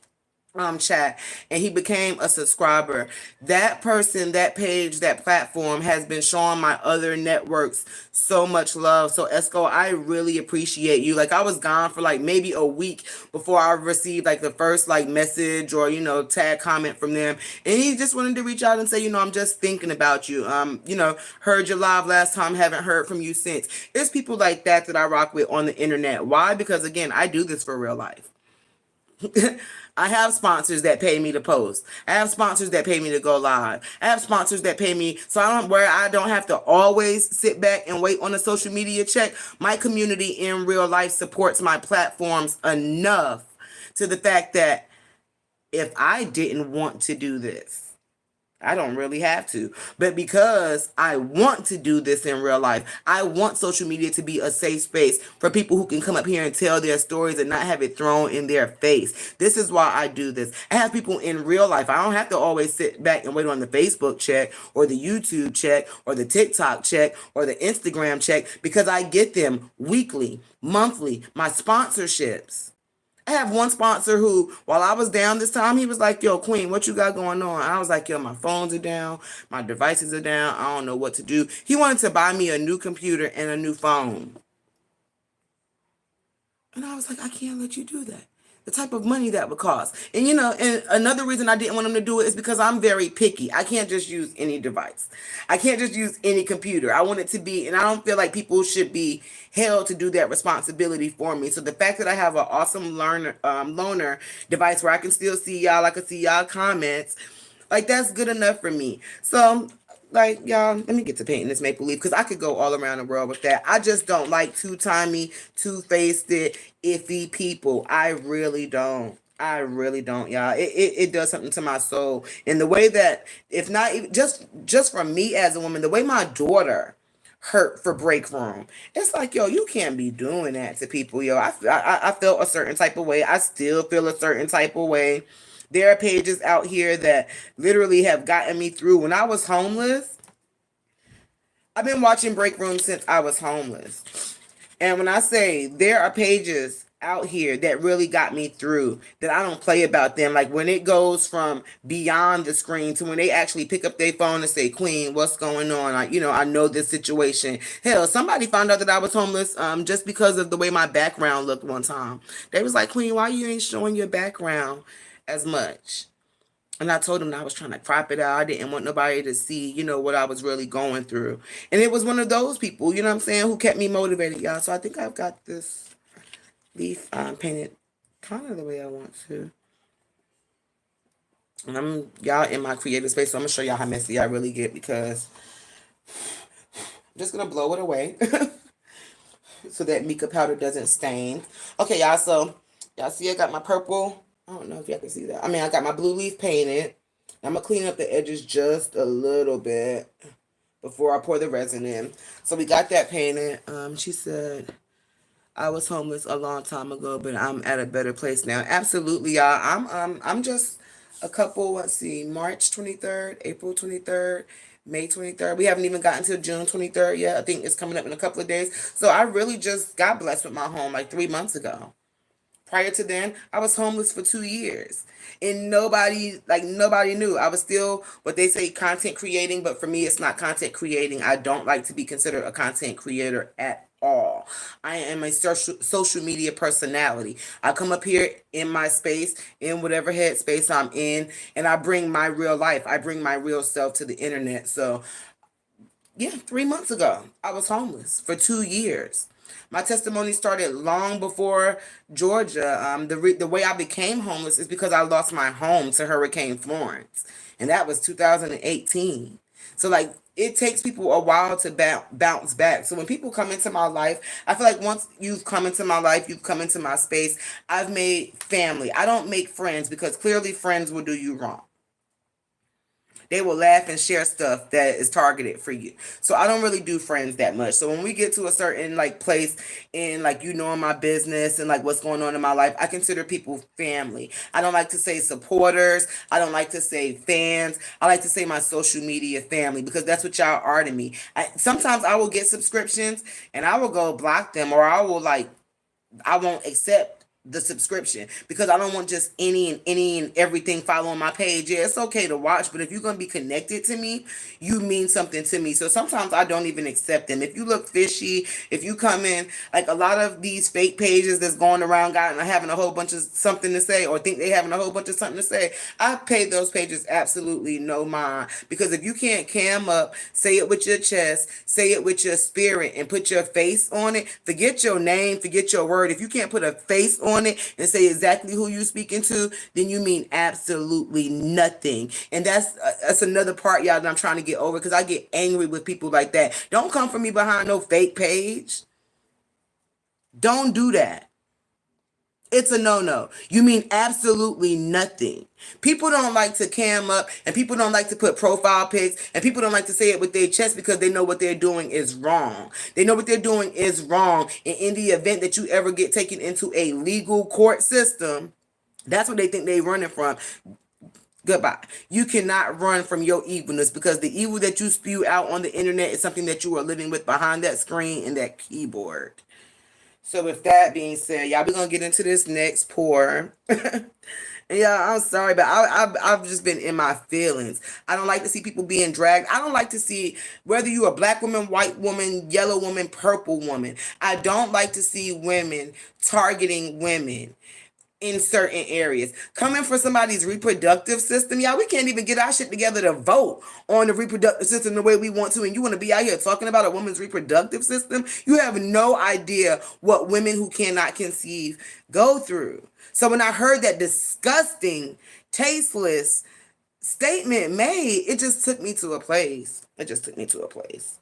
chat, and he became a subscriber. That person, that page, that platform has been showing my other networks so much love. So Esco, I really appreciate you. Like I was gone for like maybe a week before I received like the first like message or tag comment from them, and he just wanted to reach out and say, I'm just thinking about you. Heard your live last time, haven't heard from you since. It's people like that that I rock with on the internet. Why? Because again, I do this for real life. I have sponsors that pay me to post. I have sponsors that pay me to go live. I have sponsors that pay me so I don't have to always sit back and wait on a social media check. My community in real life supports my platforms enough to the fact that if I didn't want to do this, I don't really have to. But because I want to do this in real life, I want social media to be a safe space for people who can come up here and tell their stories and not have it thrown in their face. This is why I do this. I have people in real life. I don't have to always sit back and wait on the Facebook check or the YouTube check or the TikTok check or the Instagram check because I get them weekly, monthly, my sponsorships. I have one sponsor who, while I was down this time, he was like, yo, Queen, what you got going on? I was like, yo, my phones are down. My devices are down. I don't know what to do. He wanted to buy me a new computer and a new phone. And I was like, I can't let you do that. The type of money that would cost. And and another reason I didn't want him to do it is because I'm very picky. I can't just use any device. I can't just use any computer. I want it to be, and I don't feel like people should be held to do that responsibility for me. So the fact that I have an awesome loaner device where I can still see y'all, I can see y'all comments, like that's good enough for me. So like y'all, let me get to painting this maple leaf because I could go all around the world with that. I just don't like two-timey, two-faced, iffy people. I really don't. I really don't, y'all. It does something to my soul. And the way that, if not even just from me as a woman, the way my daughter hurt for break room. It's like, yo, you can't be doing that to people, yo. I felt a certain type of way. I still feel a certain type of way. There are pages out here that literally have gotten me through. When I was homeless, I've been watching break room since I was homeless. And when I say there are pages out here that really got me through, that I don't play about them. Like when it goes from beyond the screen to when they actually pick up their phone and say, Queen, what's going on? I know this situation. Hell, somebody found out that I was homeless just because of the way my background looked one time. They was like, Queen, why you ain't showing your background as much? And I told him that I was trying to crop it out. I didn't want nobody to see, what I was really going through. And it was one of those people, you know what I'm saying, who kept me motivated, y'all. So I think I've got this leaf painted kind of the way I want to. And I'm, y'all, in my creative space, so I'm going to show y'all how messy I really get because I'm just going to blow it away so that mica powder doesn't stain. Okay, y'all, so y'all see I got my purple. I don't know if y'all can see that. I mean, I got my blue leaf painted. I'm going to clean up the edges just a little bit before I pour the resin in. So we got that painted. She said, I was homeless a long time ago, but I'm at a better place now. Absolutely, y'all. I'm just a couple, let's see, March 23rd, April 23rd, May 23rd. We haven't even gotten to June 23rd yet. I think it's coming up in a couple of days. So I really just got blessed with my home like 3 months ago. Prior to then, I was homeless for 2 years. And nobody knew. I was still what they say content creating, but for me, it's not content creating. I don't like to be considered a content creator at all. I am a social media personality. I come up here in my space, in whatever headspace I'm in, and I bring my real life. I bring my real self to the internet. So Yeah, 3 months ago, I was homeless for 2 years. My testimony started long before Georgia. The way I became homeless is because I lost my home to Hurricane Florence, and that was 2018. So like it takes people a while to bounce back. So when people come into my life, I feel like once you've come into my life, you've come into my space. I've made family. I don't make friends because clearly friends will do you wrong. They will laugh and share stuff that is targeted for you. So I don't really do friends that much. So when we get to a certain like place in like knowing my business and like what's going on in my life, I consider people family. I don't like to say supporters. I don't like to say fans. I like to say my social media family because that's what y'all are to me. Sometimes I will get subscriptions and I will go block them, or I won't accept the subscription because I don't want just any and everything following my page. Yeah, it's okay to watch, but if you're gonna be connected to me, you mean something to me. So sometimes I don't even accept them. If you look fishy, if you come in like a lot of these fake pages that's going around, got having a whole bunch of something to say or think they having a whole bunch of something to say, I pay those pages absolutely no mind because if you can't cam up, say it with your chest, say it with your spirit, and put your face on it. Forget your name, forget your word. If you can't put a face on it and say exactly who you're speaking to, then you mean absolutely nothing. And that's another part, y'all, that I'm trying to get over because I get angry with people like that. Don't come for me behind no fake page. Don't do that. It's a no-no. You mean absolutely nothing. People don't like to cam up and people don't like to put profile pics and people don't like to say it with their chest because they know what they're doing is wrong. They know what they're doing is wrong. And in the event that you ever get taken into a legal court system, that's what they think they're running from. Goodbye. You cannot run from your evilness because the evil that you spew out on the internet is something that you are living with behind that screen and that keyboard. So with that being said, y'all, we're gonna get into this next pour. And yeah, I'm sorry, but I've just been in my feelings. I don't like to see people being dragged. I don't like to see whether you're a black woman, white woman, yellow woman, purple woman. I don't like to see women targeting women in certain areas. Coming for somebody's reproductive system, y'all, we can't even get our shit together to vote on the reproductive system the way we want to. And you want to be out here talking about a woman's reproductive system? You have no idea what women who cannot conceive go through. So when I heard that disgusting, tasteless statement made, it just took me to a place. It just took me to a place.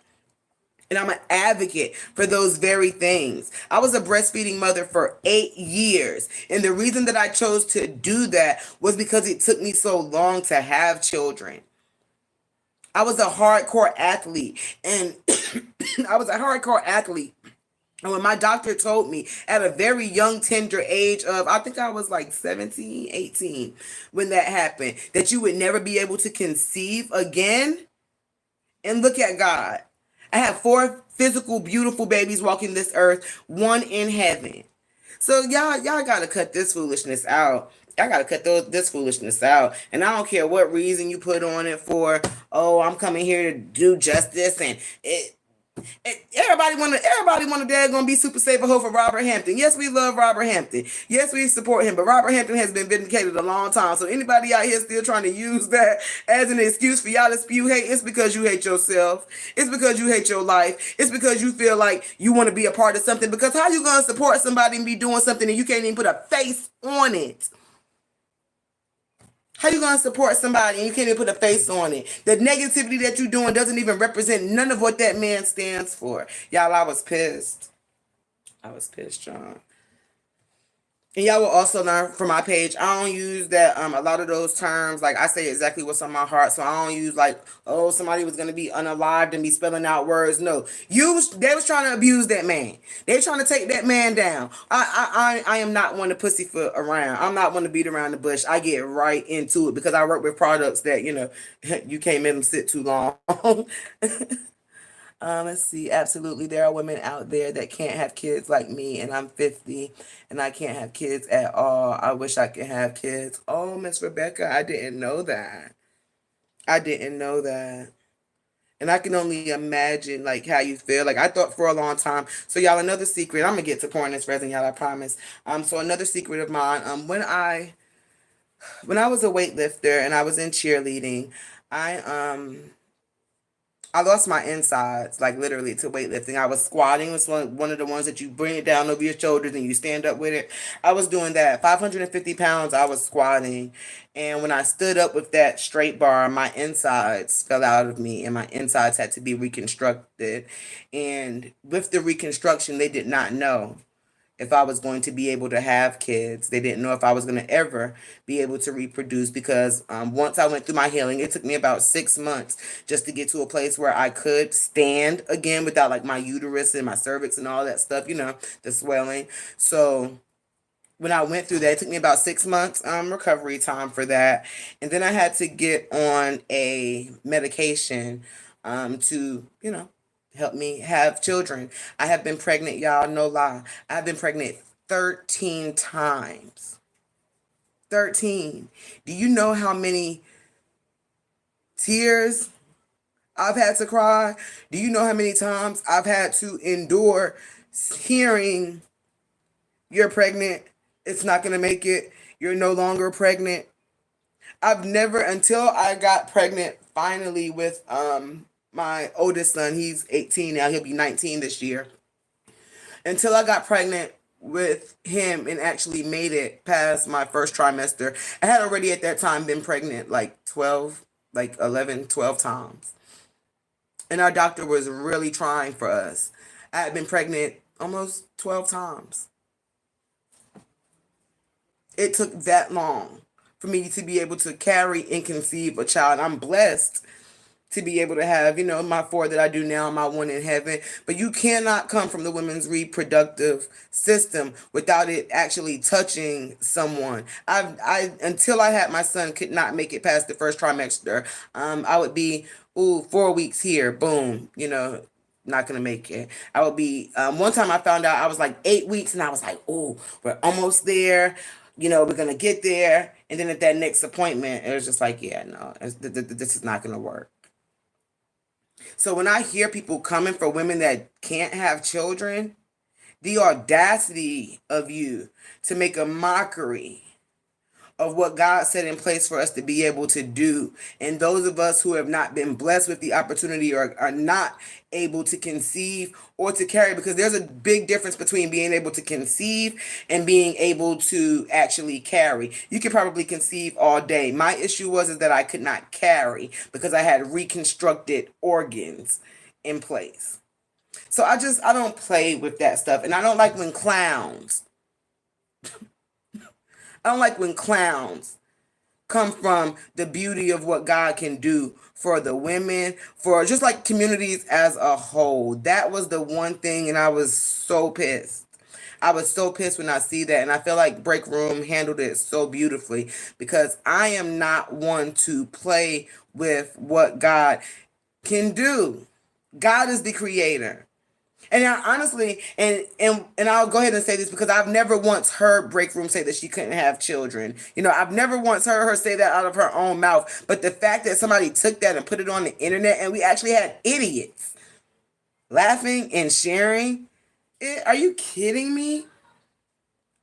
And I'm an advocate for those very things. I was a breastfeeding mother for 8 years. And the reason that I chose to do that was because it took me so long to have children. I was a hardcore athlete. And I was a hardcore athlete. And when my doctor told me at a very young, tender age of, I think I was like 17, 18, when that happened, that you would never be able to conceive again. And look at God. I have 4 physical, beautiful babies walking this earth, one in heaven. So y'all gotta cut this foolishness out. I gotta cut this foolishness out. And I don't care what reason you put on it for. Oh, I'm coming here to do justice, and everybody want to dad gonna be super safe for Robert Hampton. Yes, we love Robert Hampton. Yes, we support him, but Robert Hampton has been vindicated a long time. So anybody out here still trying to use that as an excuse for y'all to spew hate, it's because you hate yourself. It's because you hate your life. It's because you feel like you want to be a part of something. Because how you gonna support somebody and be doing something and you can't even put a face on it? How you gonna support somebody and you can't even put a face on it? The negativity that you're doing doesn't even represent none of what that man stands for. Y'all, I was pissed. I was pissed, John. And y'all will also learn from my page. I don't use that a lot of those terms. Like I say exactly what's on my heart. So I don't use like, oh, somebody was gonna be unalived and be spelling out words. No. They was trying to abuse that man. They trying to take that man down. I am not one to pussyfoot around. I'm not one to beat around the bush. I get right into it because I work with products that, you can't make them sit too long. Let's see. Absolutely, there are women out there that can't have kids like me, and I'm 50, and I can't have kids at all. I wish I could have kids. Oh, Miss Rebecca, I didn't know that. I didn't know that. And I can only imagine like how you feel. Like I thought for a long time. So y'all, another secret. I'm gonna get to pouring this resin, y'all. I promise. So another secret of mine. When I was a weightlifter and I was in cheerleading, I I lost my insides, like literally to weightlifting. I was squatting. It was one of the ones that you bring it down over your shoulders and you stand up with it. I was doing that. 550 pounds, I was squatting. And when I stood up with that straight bar, my insides fell out of me and my insides had to be reconstructed. And with the reconstruction, they did not know if I was going to be able to have kids. They didn't know if I was going to ever be able to reproduce because once I went through my healing, it took me about 6 months just to get to a place where I could stand again without like my uterus and my cervix and all that stuff, the swelling. So when I went through that, it took me about 6 months recovery time for that. And then I had to get on a medication to, help me have children. I have been pregnant, y'all, no lie. I've been pregnant 13 times. 13. Do you know how many tears I've had to cry? Do you know how many times I've had to endure hearing you're pregnant, it's not going to make it, you're no longer pregnant? I've never, until I got pregnant finally with my oldest son, he's 18 now, he'll be 19 this year. Until I got pregnant with him and actually made it past my first trimester, I had already at that time been pregnant like 12, like 11, 12 times. And our doctor was really trying for us. I had been pregnant almost 12 times. It took that long for me to be able to carry and conceive a child. I'm blessed to be able to have, my four that I do now, my one in heaven. But you cannot come from the women's reproductive system without it actually touching someone. I until I had my son, could not make it past the first trimester. I would be, 4 weeks here, boom, not gonna make it. I would be. One time I found out I was like 8 weeks, and I was like, oh, we're almost there. We're gonna get there. And then at that next appointment, it was just like, yeah, no, this is not gonna work. So when I hear people coming for women that can't have children, the audacity of you to make a mockery of what God set in place for us to be able to do. And those of us who have not been blessed with the opportunity or are not able to conceive or to carry, because there's a big difference between being able to conceive and being able to actually carry. You could probably conceive all day. My issue was is that I could not carry because I had reconstructed organs in place. So I don't play with that stuff. And I don't like when clowns I don't like when clowns come from the beauty of what God can do for the women, for just like communities as a whole. That was the one thing, and I was so pissed. I was so pissed when I see that, and I feel like Break Room handled it so beautifully because I am not one to play with what God can do. God is the creator. And honestly, and I'll go ahead and say this because I've never once heard Break Room say that she couldn't have children. I've never once heard her say that out of her own mouth. But the fact that somebody took that and put it on the internet, and we actually had idiots laughing and sharing it. Are you kidding me?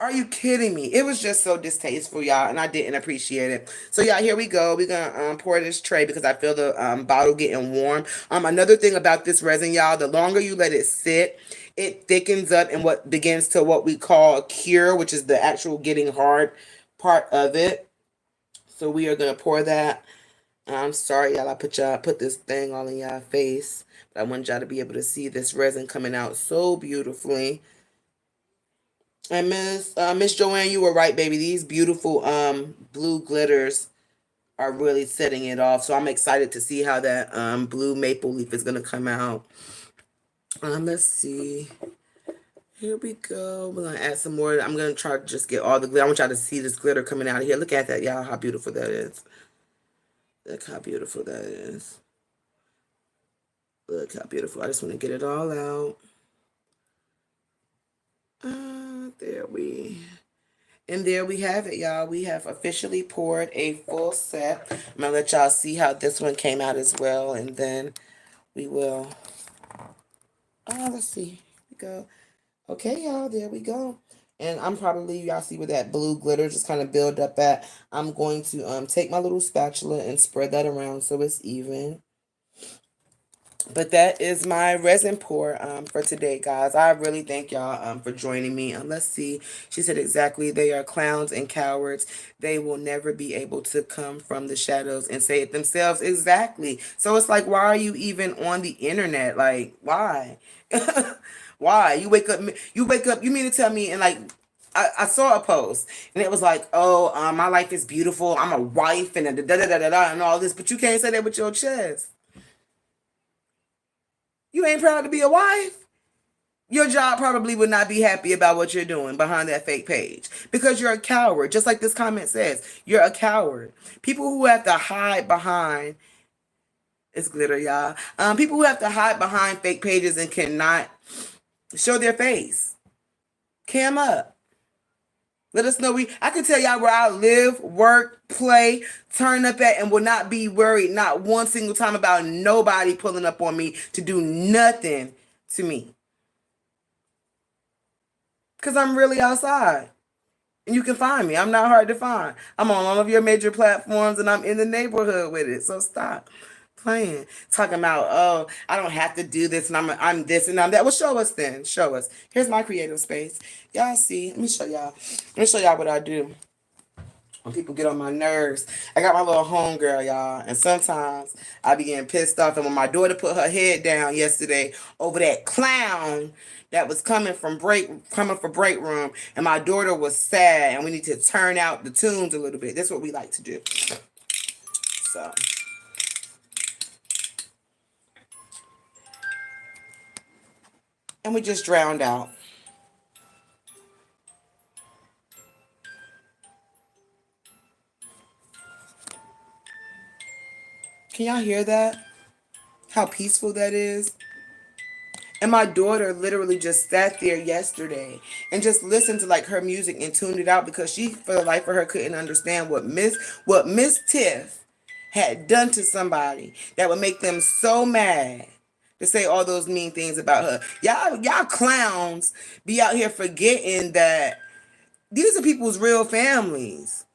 Are you kidding me? It was just so distasteful, y'all, and I didn't appreciate it. So, y'all, here we go. We're gonna pour this tray because I feel the bottle getting warm. Another thing about this resin, y'all, the longer you let it sit, it thickens up and what begins to what we call cure, which is the actual getting hard part of it. So we are gonna pour that. I'm sorry, y'all. I put this thing all in y'all face, but I want y'all to be able to see this resin coming out so beautifully. And Miss Joanne, you were right, baby. These beautiful blue glitters are really setting it off. So I'm excited to see how that blue maple leaf is gonna come out. Let's see. Here we go. We're gonna add some more. I'm gonna try to just get all the glitter. I want y'all to see this glitter coming out of here. Look at that, y'all. How beautiful that is. Look how beautiful that is. Look how beautiful. I just want to get it all out. There we And there we have it, y'all. We have officially poured a full set. I'm going to let y'all see how this one came out as well. And then we will... let's see. Here we go. Okay, y'all. There we go. And I'm probably, y'all see where that blue glitter just kind of build up at. I'm going to take my little spatula and spread that around so it's even. But that is my resin pour for today, guys. I really thank y'all for joining me. Let's see. She said exactly. They are clowns and cowards. They will never be able to come from the shadows and say it themselves. Exactly. So it's like, why are you even on the internet? Like, why? Why? You wake up. You wake up. You mean to tell me? And like, I saw a post and it was like, oh, my life is beautiful. I'm a wife and da da da da da and all this, but you can't say that with your chest. You ain't proud to be a wife. Your job probably would not be happy about what you're doing behind that fake page because you're a coward. Just like this comment says, you're a coward. People who have to hide behind, it's glitter, y'all. People who have to hide behind fake pages and cannot show their face. Cam up. Let us know. I can tell y'all where I live, work, play, turn up at, and will not be worried not one single time about nobody pulling up on me to do nothing to me. Because I'm really outside. And you can find me. I'm not hard to find. I'm on all of your major platforms and I'm in the neighborhood with it. So stop playing. Talking about, oh, I don't have to do this and I'm this and I'm that. Well, show us then. Show us. Here's my creative space. Y'all see. Let me show y'all. Let me show y'all what I do when people get on my nerves. I got my little homegirl, y'all, and sometimes I be getting pissed off. And when my daughter put her head down yesterday over that clown that was coming for break room, and my daughter was sad, and we need to turn out the tunes a little bit. That's what we like to do. So, and we just drowned out. Can y'all hear that? How peaceful that is? And my daughter literally just sat there yesterday and just listened to like her music and tuned it out because she, for the life of her, couldn't understand what Miss Tiff had done to somebody that would make them so mad to say all those mean things about her. Y'all clowns be out here forgetting that these are people's real families.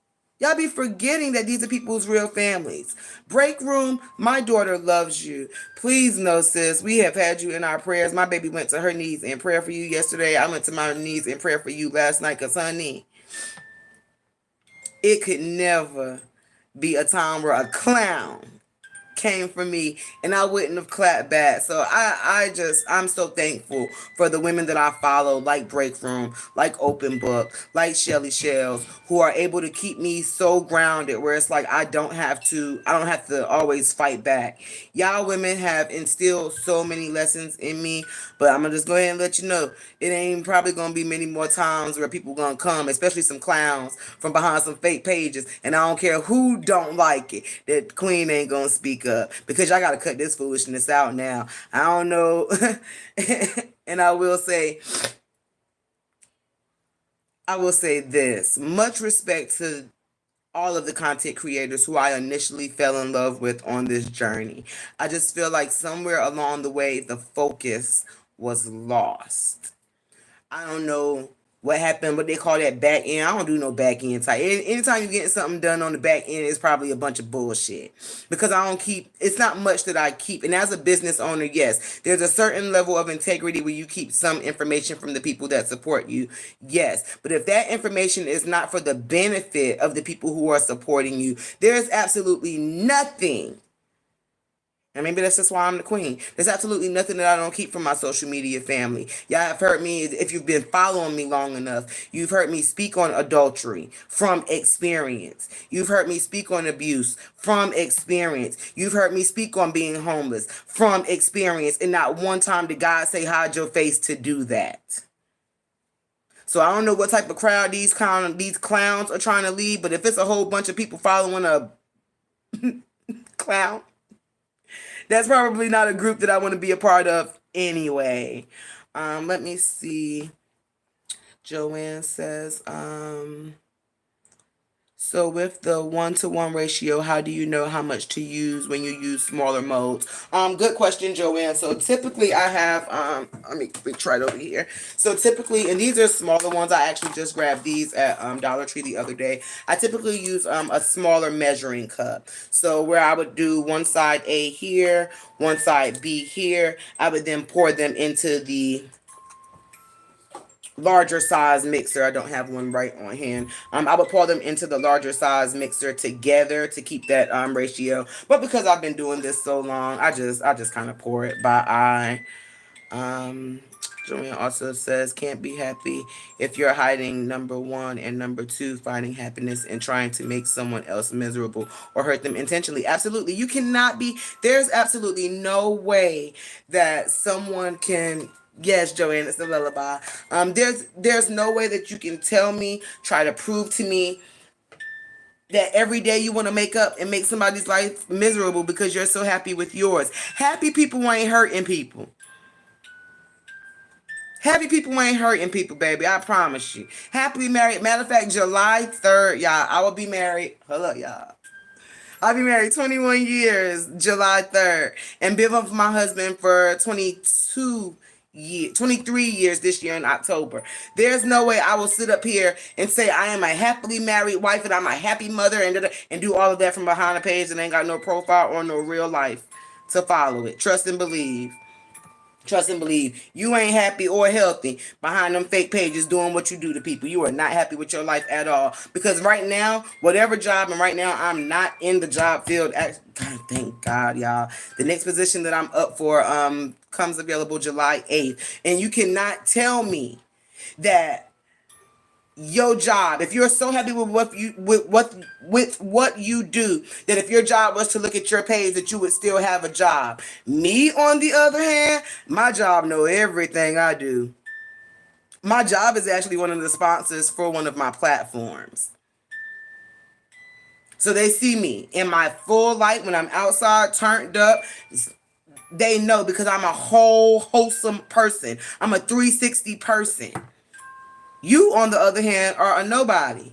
Y'all be forgetting that these are people's real families. Break room, my daughter loves you. Please know, sis, we have had you in our prayers. My baby went to her knees in prayer for you yesterday. I went to my knees in prayer for you last night because, honey, it could never be a time where a clown came for me and I wouldn't have clapped back. So I'm so thankful for the women that I follow, like Break Room, like Open Book, like Shelly Shells, who are able to keep me so grounded where it's like I don't have to always fight back. Y'all women have instilled so many lessons in me, but I'm gonna just go ahead and let you know it ain't probably gonna be many more times where people gonna come, especially some clowns from behind some fake pages, and I don't care who don't like it, that Queen ain't gonna speak up because y'all gotta cut this foolishness out now. I don't know. And I will say this. Much respect to all of the content creators who I initially fell in love with on this journey. I just feel like somewhere along the way, the focus was lost. I don't know what happened, but they call that back end. I don't do no back end type. Anytime you're getting something done on the back end, it's probably a bunch of bullshit. Because I don't keep, it's not much that I keep. And as a business owner, yes, there's a certain level of integrity where you keep some information from the people that support you. Yes. But if that information is not for the benefit of the people who are supporting you, there's absolutely nothing, and maybe that's just why I'm the queen. There's absolutely nothing that I don't keep from my social media family. Y'all have heard me, if you've been following me long enough, you've heard me speak on adultery from experience. You've heard me speak on abuse from experience. You've heard me speak on being homeless from experience. And not one time did God say, hide your face to do that. So I don't know what type of crowd these clowns are trying to lead, but if it's a whole bunch of people following a clown, that's probably not a group that I want to be a part of anyway. Let me see. Joanne says, So with the 1-to-1 ratio, how do you know how much to use when you use smaller molds? Good question, Joanne. So typically I have let me try it over here. So typically, and these are smaller ones. I actually just grabbed these at Dollar Tree the other day. I typically use a smaller measuring cup. So where I would do one side A here, one side B here, I would then pour them into the larger size mixer. I don't have one right on hand. I would pour them into the larger size mixer together to keep that ratio. But because I've been doing this so long, I just kind of pour it by eye. Um, Julian also says, can't be happy if you're hiding number one, and number two, finding happiness and trying to make someone else miserable or hurt them intentionally. Absolutely. You cannot be, there's absolutely no way that someone can. Yes, Joanne, it's a lullaby. There's no way that you can tell me, try to prove to me that every day you want to make up and make somebody's life miserable because you're so happy with yours. Happy people ain't hurting people. Happy people ain't hurting people, baby. I promise you. Happily married. Matter of fact, July 3rd, y'all, I will be married. Hold up, y'all. I'll be married 21 years, July 3rd, and been with my husband for 23 years this year in October. There's no way I will sit up here and say I am a happily married wife and I'm a happy mother and do all of that from behind a page and ain't got no profile or no real life to follow it. Trust and believe. Trust and believe. You ain't happy or healthy behind them fake pages doing what you do to people. You are not happy with your life at all. Because right now, whatever job, and right now I'm not in the job field. God, thank God, y'all. The next position that I'm up for comes available July 8th. And you cannot tell me that your job, if you're so happy with what you do, that if your job was to look at your page that you would still have a job. Me, on the other hand, my job know everything I do. My job is actually one of the sponsors for one of my platforms. So they see me in my full light when I'm outside, turned up. They know because I'm a whole wholesome person. I'm a 360 person. You, on the other hand, are a nobody,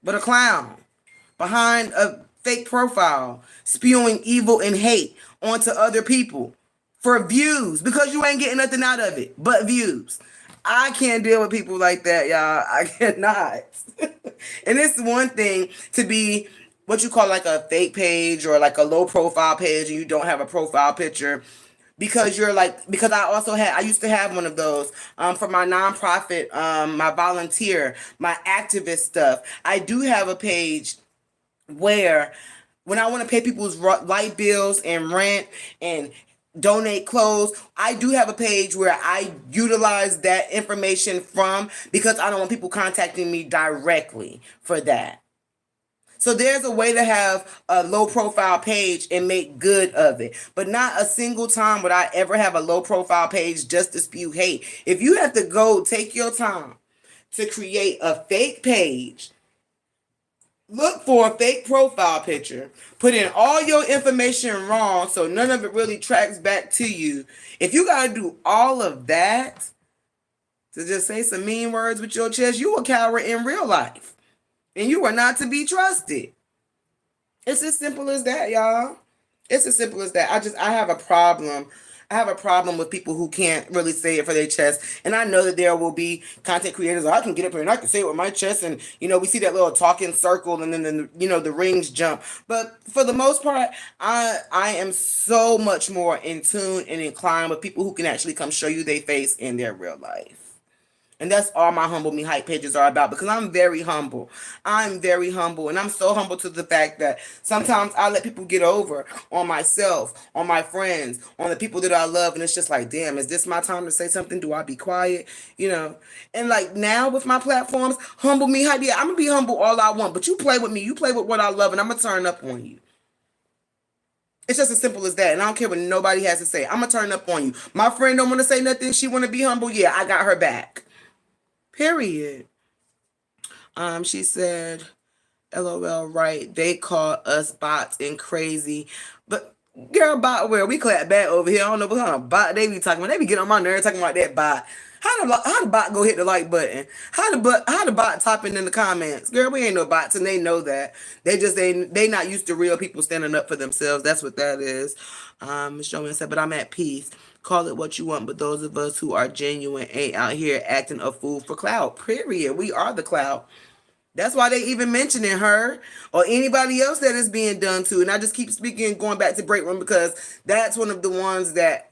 but a clown behind a fake profile, spewing evil and hate onto other people for views because you ain't getting nothing out of it but views. I can't deal with people like that, y'all. I cannot. And it's one thing to be what you call like a fake page or like a low profile page and you don't have a profile picture because you're like, because I used to have one of those for my nonprofit, my volunteer, my activist stuff. I do have a page where when I want to pay people's light bills and rent and donate clothes, I do have a page where I utilize that information from because I don't want people contacting me directly for that. So there's a way to have a low profile page and make good of it. But not a single time would I ever have a low profile page just to spew hate. If you have to go take your time to create a fake page, look for a fake profile picture, put in all your information wrong so none of it really tracks back to you. If you got to do all of that to just say some mean words with your chest, you a coward in real life. And you are not to be trusted. It's as simple as that, y'all. It's as simple as that. I have a problem. I have a problem with people who can't really say it for their chest. And I know that there will be content creators. I can get up here and I can say it with my chest. And, we see that little talking circle and then, the rings jump. But for the most part, I am so much more in tune and inclined with people who can actually come show you their face in their real life. And that's all my Humble Me Hype pages are about because I'm very humble. I'm very humble. And I'm so humble to the fact that sometimes I let people get over on myself, on my friends, on the people that I love. And it's just like, damn, is this my time to say something? Do I be quiet? And like now with my platforms, Humble Me Hype, yeah, I'm going to be humble all I want. But you play with me. You play with what I love and I'm going to turn up on you. It's just as simple as that. And I don't care what nobody has to say. I'm going to turn up on you. My friend don't want to say nothing. She want to be humble. Yeah, I got her back. Period. She said, LOL, right. They call us bots and crazy. But girl, bot where? We clap back over here. I don't know what kind of bot they be talking about. They be getting on my nerves talking about that bot. How the bot go hit the like button? How the bot typing in the comments? Girl, we ain't no bots, and they know that. They not used to real people standing up for themselves. That's what that is. Miss Joanne said, but I'm at peace. Call it what you want, but those of us who are genuine ain't out here acting a fool for clout. Period. We are the clout. That's why they even mentioning her or anybody else that is being done to. And I just keep speaking, going back to break room because that's one of the ones that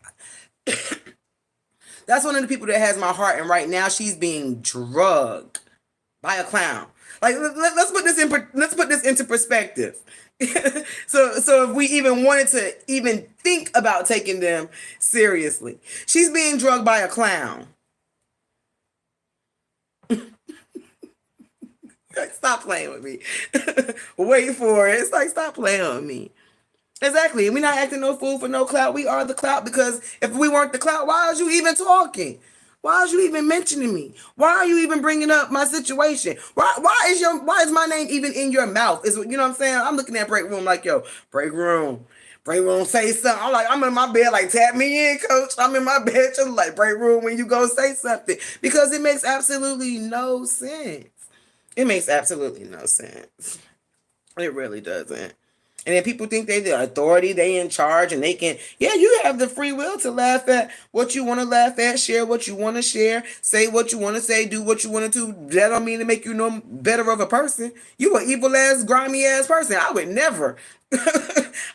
that's one of the people that has my heart. And right now she's being drugged by a clown. Like let's put this in into perspective. So if we even wanted to even think about taking them seriously, she's being drugged by a clown. Like, stop playing with me. Wait for it. It's like, stop playing with me. Exactly. We're not acting no fool for no clout. We are the clout because if we weren't the clout, why are you even talking? Why are you even mentioning me? Why are you even bringing up my situation? Why is my name even in your mouth? Is, you know what I'm saying? I'm looking at break room like, yo, break room. Break room, say something. I'm in my bed like, tap me in, coach. I'm in my bed just like, break room when you go say something because it makes absolutely no sense. It makes absolutely no sense. It really doesn't. And then people think they the authority, they in charge, and they can, yeah, you have the free will to laugh at what you want to laugh at, share what you want to share, say what you want to say, do what you want to do. That don't mean to make you no better of a person. You an evil ass, grimy ass person. I would never,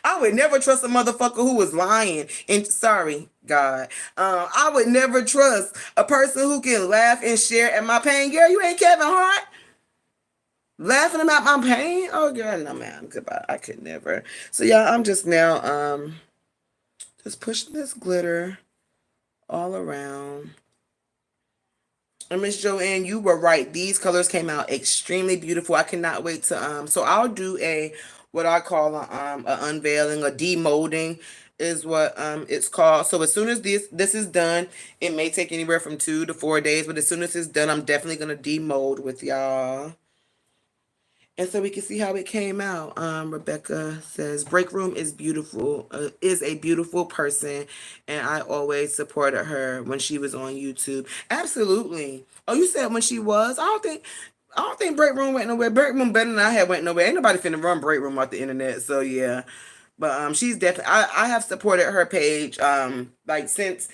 I would never trust a motherfucker who was lying. And sorry, God, I would never trust a person who can laugh and share at my pain. Girl, you ain't Kevin Hart. Laughing about my pain? Oh girl, no man, goodbye. I could never. So yeah, I'm just now just pushing this glitter all around. And Miss Joanne, you were right. These colors came out extremely beautiful. I cannot wait to so I'll do a what I call a unveiling, a demolding is what it's called. So as soon as this is done, it may take anywhere from 2 to 4 days, but as soon as it's done, I'm definitely gonna demold with y'all. And so we can see how it came out. Rebecca says, Break Room is beautiful, is a beautiful person, and I always supported her when she was on YouTube. Absolutely. Oh, you said when she was? I don't think Break Room went nowhere. Break Room better than I had went nowhere. Ain't nobody finna run Break Room off the internet. So yeah. But she's definitely I have supported her page like since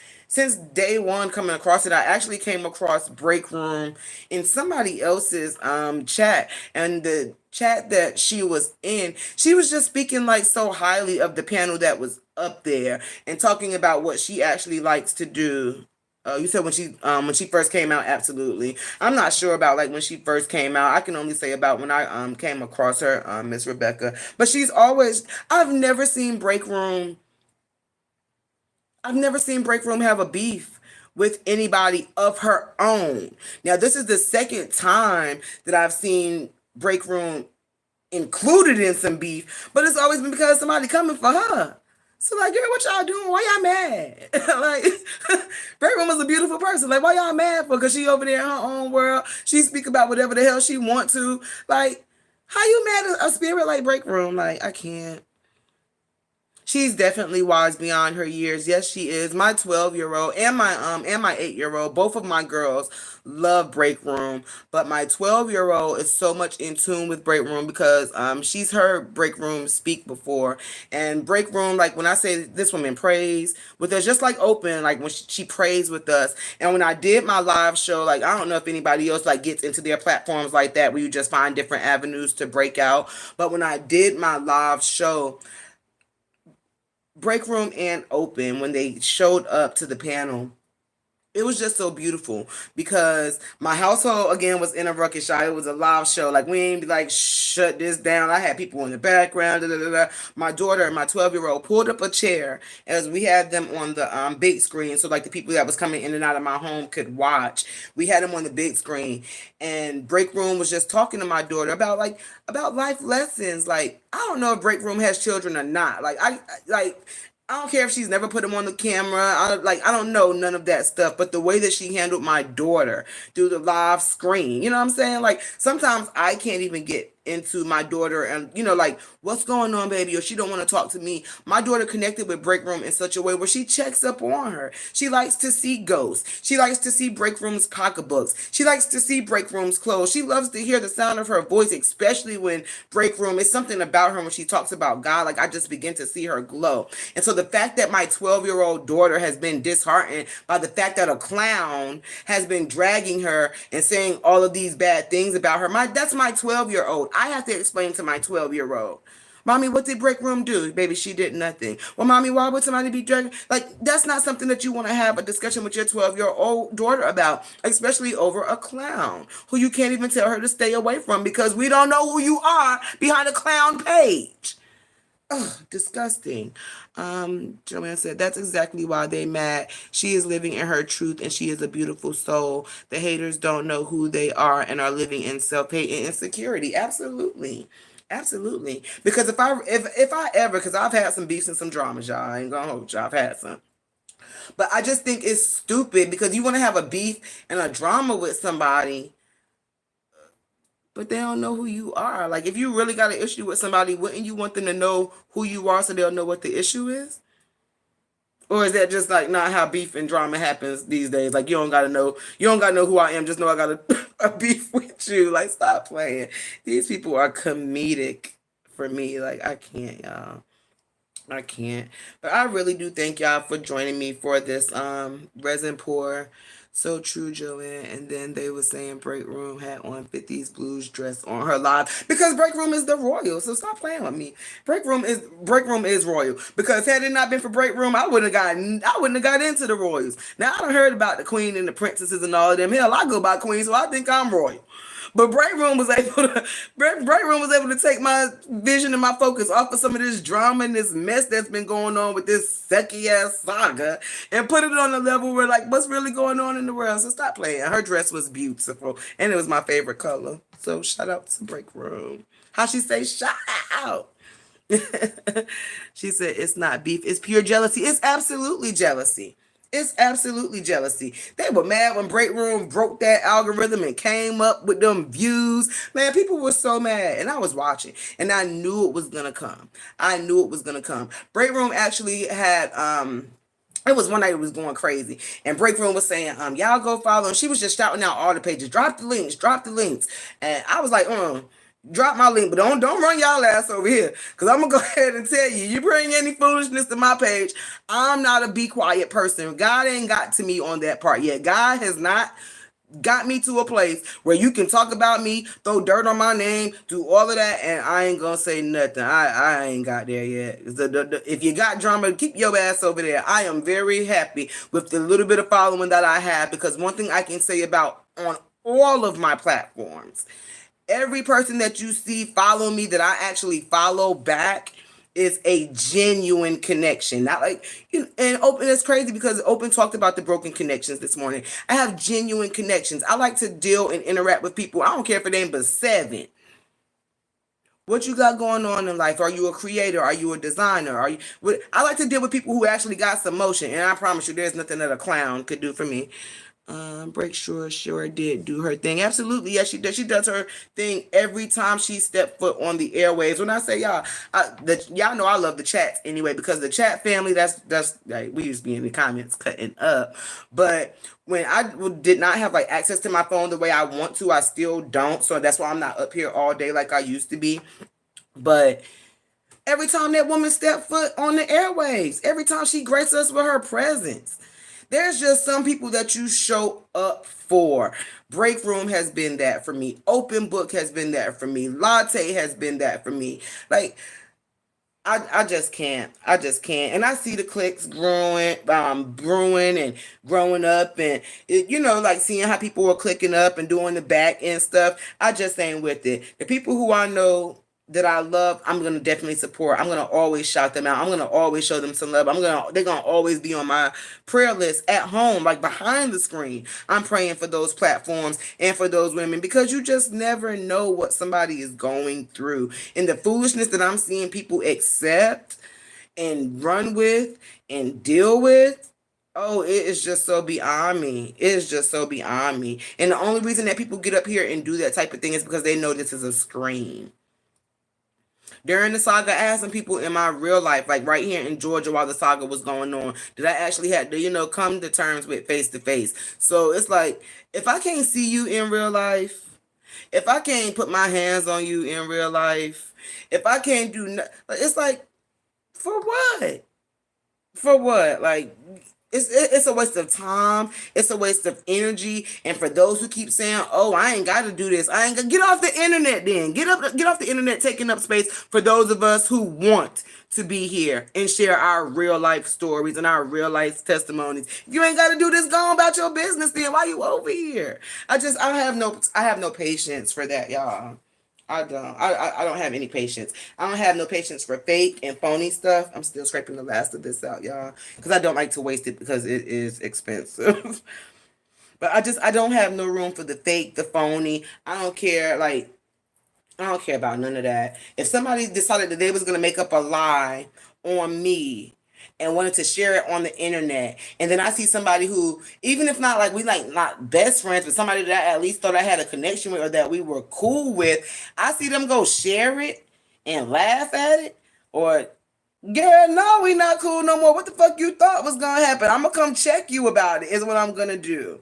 day one coming across it. I actually came across Break Room in somebody else's chat, and the chat that she was in, she was just speaking like so highly of the panel that was up there and talking about what she actually likes to do. You said when she first came out, absolutely. I'm not sure about like when she first came out. I can only say about when I came across her, Miss Rebecca. But she's always I've never seen Break Room. I've never seen Break Room have a beef with anybody of her own. Now this is the second time that I've seen Break Room included in some beef, but it's always been because somebody coming for her. So like, girl, what y'all doing? Why y'all mad? Like, Break Room is a beautiful person. Like, why y'all mad for? Cause she over there in her own world. She speak about whatever the hell she want to. Like, how you mad at a spirit like Break Room? Like, I can't. She's definitely wise beyond her years. Yes, she is. My 12-year-old and my 8-year-old, both of my girls love Break Room, but my 12-year-old is so much in tune with Break Room because she's heard Break Room speak before. And Break Room, like when I say this woman prays with us, just like open, like when she prays with us. And when I did my live show, like I don't know if anybody else like gets into their platforms like that where you just find different avenues to break out. But when I did my live show, Break Room and Open, when they showed up to the panel, it was just so beautiful because my household again was in a ruckus shot. It was a live show. Like we ain't be like shut this down. I had people in the background. Da, da, da, da. My daughter, my 12-year-old, pulled up a chair as we had them on the big screen, so like the people that was coming in and out of my home could watch. We had them on the big screen, and Break Room was just talking to my daughter about life lessons. Like I don't know if Break Room has children or not. I don't care if she's never put him on the camera. I don't know none of that stuff. But the way that she handled my daughter through the live screen, you know what I'm saying? Like sometimes I can't even get into my daughter and, like, what's going on, baby, or she don't want to talk to me, my daughter connected with Break Room in such a way where she checks up on her. She likes to see ghosts. She likes to see Break Room's pocketbooks. She likes to see Break Room's clothes. She loves to hear the sound of her voice, especially when Break Room, it's something about her when she talks about God. Like, I just begin to see her glow. And so the fact that my 12-year-old daughter has been disheartened by the fact that a clown has been dragging her and saying all of these bad things about her, that's my 12-year-old. I have to explain to my 12-year-old. Mommy, what did Break Room do? Baby, she did nothing. Well, mommy, why would somebody be dragging? Like, that's not something that you want to have a discussion with your 12-year-old daughter about, especially over a clown who you can't even tell her to stay away from because we don't know who you are behind a clown page. Ugh, disgusting. Joanne said, that's exactly why they mad. She is living in her truth and she is a beautiful soul. The haters don't know who they are and are living in self-hate and insecurity. Absolutely. Absolutely. Because if I ever, because I've had some beefs and some dramas, y'all. I ain't gonna hold y'all. I've had some. But I just think it's stupid because you want to have a beef and a drama with somebody, but they don't know who you are. Like, if you really got an issue with somebody, wouldn't you want them to know who you are so they'll know what the issue is? Or is that just like not how beef and drama happens these days? Like, you don't gotta know who I am. Just know I got a beef with you. Like, stop playing. These people are comedic for me. Like, I can't, y'all. I can't. But I really do thank y'all for joining me for this resin pour. So true, Joanne. And then they were saying Break Room had on 50s blues dress on her live because Break Room is the royal. So stop playing with me. Break Room is royal. Because had it not been for Break Room, I wouldn't have got into the royals. Now I done heard about the queen and the princesses and all of them. Hell, I go by queen, so I think I'm royal. But Break Room was able to take my vision and my focus off of some of this drama and this mess that's been going on with this sucky ass saga and put it on a level where, like, what's really going on in the world. So stop playing. Her dress was beautiful and it was my favorite color. So shout out to Break Room. How she say shout out? She said it's not beef, it's pure jealousy. It's absolutely jealousy. It's absolutely jealousy. They were mad when Break Room broke that algorithm and came up with them views. Man, people were so mad. And I was watching. And I knew it was gonna come. I knew it was gonna come. Break Room actually had it was one night it was going crazy. And Break Room was saying, y'all go follow. And she was just shouting out all the pages. Drop the links, drop the links. And I was like, drop my link, but don't run y'all ass over here. Cause I'm gonna go ahead and tell you, you bring any foolishness to my page, I'm not a be quiet person. God ain't got to me on that part yet. God has not got me to a place where you can talk about me, throw dirt on my name, do all of that, and I ain't gonna say nothing. I ain't got there yet. If you got drama, keep your ass over there. I am very happy with the little bit of following that I have, because one thing I can say about on all of my platforms, every person that you see follow me that I actually follow back is a genuine connection. Not like, and Open is crazy because Open talked about the broken connections this morning. I have genuine connections. I like to deal and interact with people. I don't care if it ain't but 7. What you got going on in life? Are you a creator? Are you a designer? I like to deal with people who actually got some motion, and I promise you, there's nothing that a clown could do for me. Break sure did do her thing. Absolutely, yes, she does. She does her thing every time she stepped foot on the airwaves. When I say y'all, y'all know I love the chats anyway, because the chat family, that's like, we used to be in the comments cutting up. But when I did not have like access to my phone the way I want to, I still don't. So that's why I'm not up here all day like I used to be. But every time that woman stepped foot on the airwaves, every time she graced us with her presence, there's just some people that you show up for. Break Room has been that for me. Open Book has been that for me. Latte has been that for me. Like, I just can't. I just can't. And I see the clicks brewing and growing up, and like seeing how people were clicking up and doing the back end stuff. I just ain't with it. The people who I know that I love, I'm gonna definitely support. I'm gonna always shout them out. I'm gonna always show them some love. They're gonna always be on my prayer list at home, like behind the screen. I'm praying for those platforms and for those women, because you just never know what somebody is going through. And the foolishness that I'm seeing people accept and run with and deal with. Oh, it is just so beyond me. It is just so beyond me. And the only reason that people get up here and do that type of thing is because they know this is a screen. During the saga, I had some people in my real life, like right here in Georgia while the saga was going on, that I actually had to, come to terms with face to face. So it's like, if I can't see you in real life, if I can't put my hands on you in real life, if I can't do, it's like, for what? For what? Like, it's a waste of time. It's a waste of energy. And for those who keep saying, "Oh, I ain't got to do this," I ain't got get off the internet. Then get off the internet, taking up space for those of us who want to be here and share our real life stories and our real life testimonies. If you ain't got to do this, go on about your business. Then why you over here? I have no patience for that, y'all. I don't. I don't have any patience. I don't have no patience for fake and phony stuff. I'm still scraping the last of this out, y'all, because I don't like to waste it because it is expensive. But I don't have no room for the fake, the phony. I don't care. Like, I don't care about none of that. If somebody decided that they was gonna make up a lie on me and wanted to share it on the internet, and then I see somebody who, even if not like we like not best friends, but somebody that I at least thought I had a connection with or that we were cool with, I see them go share it and laugh at it, or girl, no, we not cool no more. What the fuck you thought was gonna happen? I'm gonna come check you about it. Is what I'm gonna do.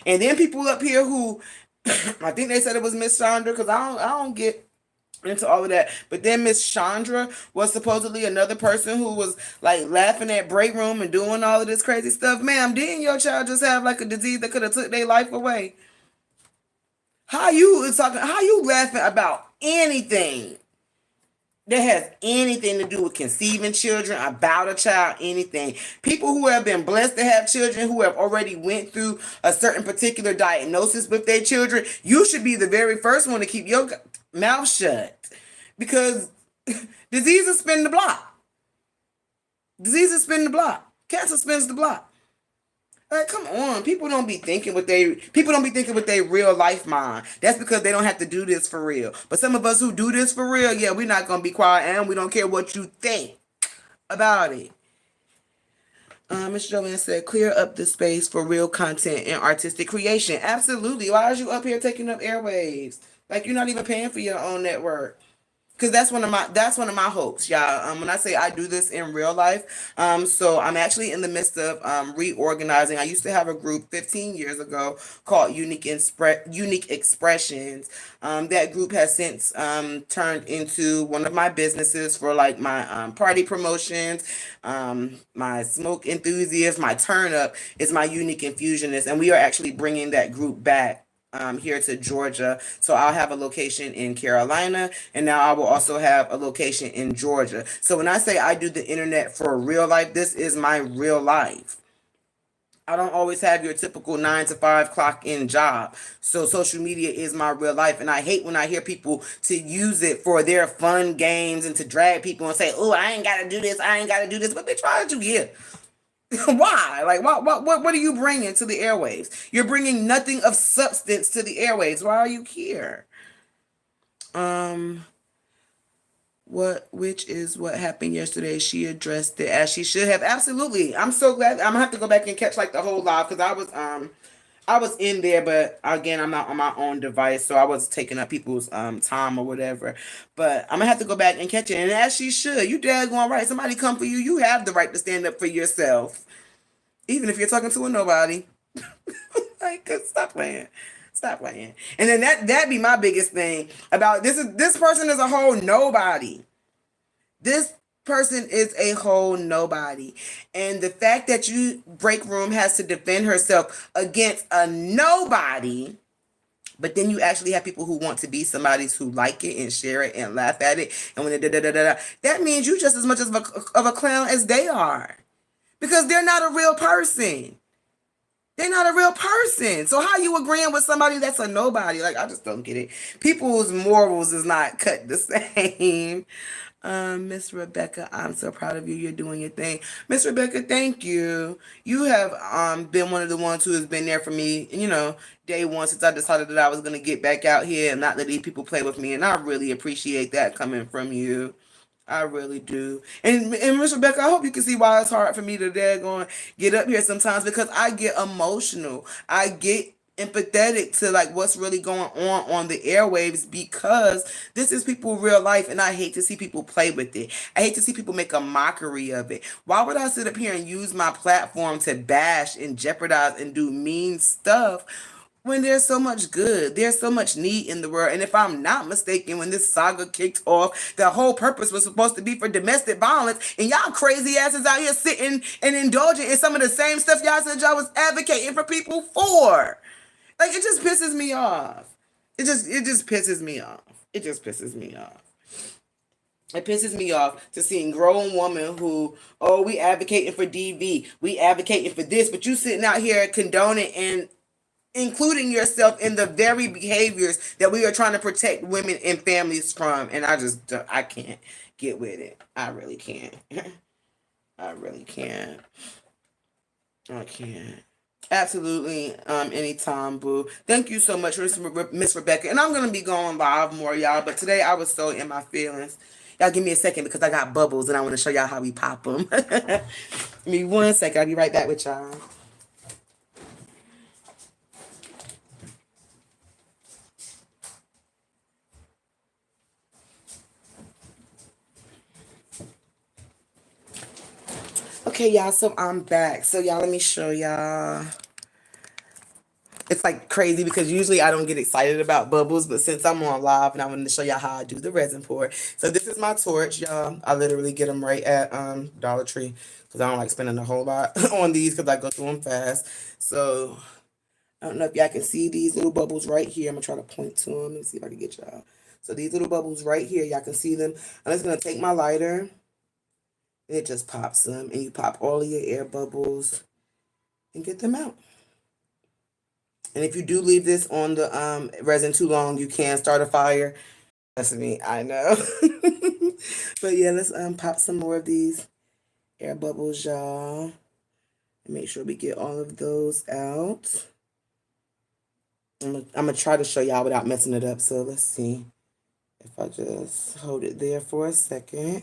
And then people up here who I think they said it was Miss Chandra because I don't get into all of that. But then Miss Chandra was supposedly another person who was like laughing at break room and doing all of this crazy stuff. Ma'am, didn't your child just have like a disease that could have took their life away? How you laughing about anything that has anything to do with conceiving children, about a child, anything? People who have been blessed to have children, who have already went through a certain particular diagnosis with their children, you should be the very first one to keep your mouth shut, because diseases spin the block. Diseases spin the block. Cancer spins the block. Like, come on. People don't be thinking with their real life mind. That's because they don't have to do this for real. But some of us who do this for real, yeah, we're not gonna be quiet and we don't care what you think about it. Miss Joanne said, clear up the space for real content and artistic creation. Absolutely. Why is you up here taking up airwaves? Like, you're not even paying for your own network. Because that's one of my hopes, y'all. When I say I do this in real life, so I'm actually in the midst of reorganizing. I used to have a group 15 years ago called Unique Expressions. That group has since turned into one of my businesses for like my party promotions, my smoke enthusiast, my turn up is my Unique Infusionist, and we are actually bringing that group back here to Georgia. So I'll have a location in Carolina, and now I will also have a location in Georgia. So when I say I do the internet for real life, this is my real life. I don't always have your typical 9 to 5 clock in job. So social media is my real life. And I hate when I hear people to use it for their fun games and to drag people and say, oh, I ain't got to do this. I ain't got to do this. But bitch, why did you get? Why? Like, what are you bringing to the airwaves? You're bringing nothing of substance to the airwaves. Why are you here? Um, which is what happened yesterday. She addressed it as she should have. Absolutely. I'm so glad. I'm gonna have to go back and catch like the whole live because I was in there, but again, I'm not on my own device, so I was taking up people's time or whatever. But I'm gonna have to go back and catch it. And as she should, you daggone right. Somebody come for you, you have the right to stand up for yourself, even if you're talking to a nobody. Like, stop playing. Stop playing. And then that be my biggest thing about this person is a whole nobody. This person is a whole nobody. And the fact that you break room has to defend herself against a nobody, but then you actually have people who want to be somebody's who like it and share it and laugh at it. And when that means you just as much of a clown as they are. Because they're not a real person. They're not a real person. So how you agreeing with somebody that's a nobody? Like, I just don't get it. People's morals is not cut the same. Miss Rebecca, I'm so proud of you. You're doing your thing. Miss Rebecca, thank you. You have been one of the ones who has been there for me, day one since I decided that I was gonna get back out here and not let these people play with me. And I really appreciate that coming from you. I really do. And Miss Rebecca, I hope you can see why it's hard for me to daggone get up here sometimes, because I get emotional. I get empathetic to like what's really going on the airwaves, because this is people real life, and I hate to see people play with it. I hate to see people make a mockery of it. Why would I sit up here and use my platform to bash and jeopardize and do mean stuff when there's so much good, there's so much need in the world? And if I'm not mistaken, when this saga kicked off, the whole purpose was supposed to be for domestic violence, and y'all crazy asses out here sitting and indulging in some of the same stuff y'all said y'all was advocating for people for. Like, it just pisses me off. It just pisses me off. It just pisses me off. It pisses me off to seeing grown women who, oh, we advocating for DV, we advocating for this, but you sitting out here condoning and including yourself in the very behaviors that we are trying to protect women and families from. And I can't get with it. I really can't. I really can't. I can't. Absolutely. Anytime, boo. Thank you so much, Miss Rebecca. And I'm gonna be going live more, y'all. But today I was so in my feelings. Y'all give me a second because I got bubbles and I want to show y'all how we pop them. Give me 1 second. I'll be right back with y'all. Okay, y'all, so I'm back. So, y'all, let me show y'all. It's like crazy because usually I don't get excited about bubbles, but since I'm on live and I wanted to show y'all how I do the resin pour. So this is my torch, y'all. I literally get them right at Dollar Tree because I don't like spending a whole lot on these because I go through them fast. So I don't know if y'all can see these little bubbles right here. I'm gonna try to point to them. Let me see if I can get y'all. So these little bubbles right here, y'all can see them. I'm just gonna take my lighter. It just pops them, and you pop all of your air bubbles and get them out. And if you do leave this on the resin too long, you can start a fire. That's me, I know. But yeah, let's pop some more of these air bubbles, y'all. And make sure we get all of those out. I'm gonna try to show y'all without messing it up. So let's see if I just hold it there for a second.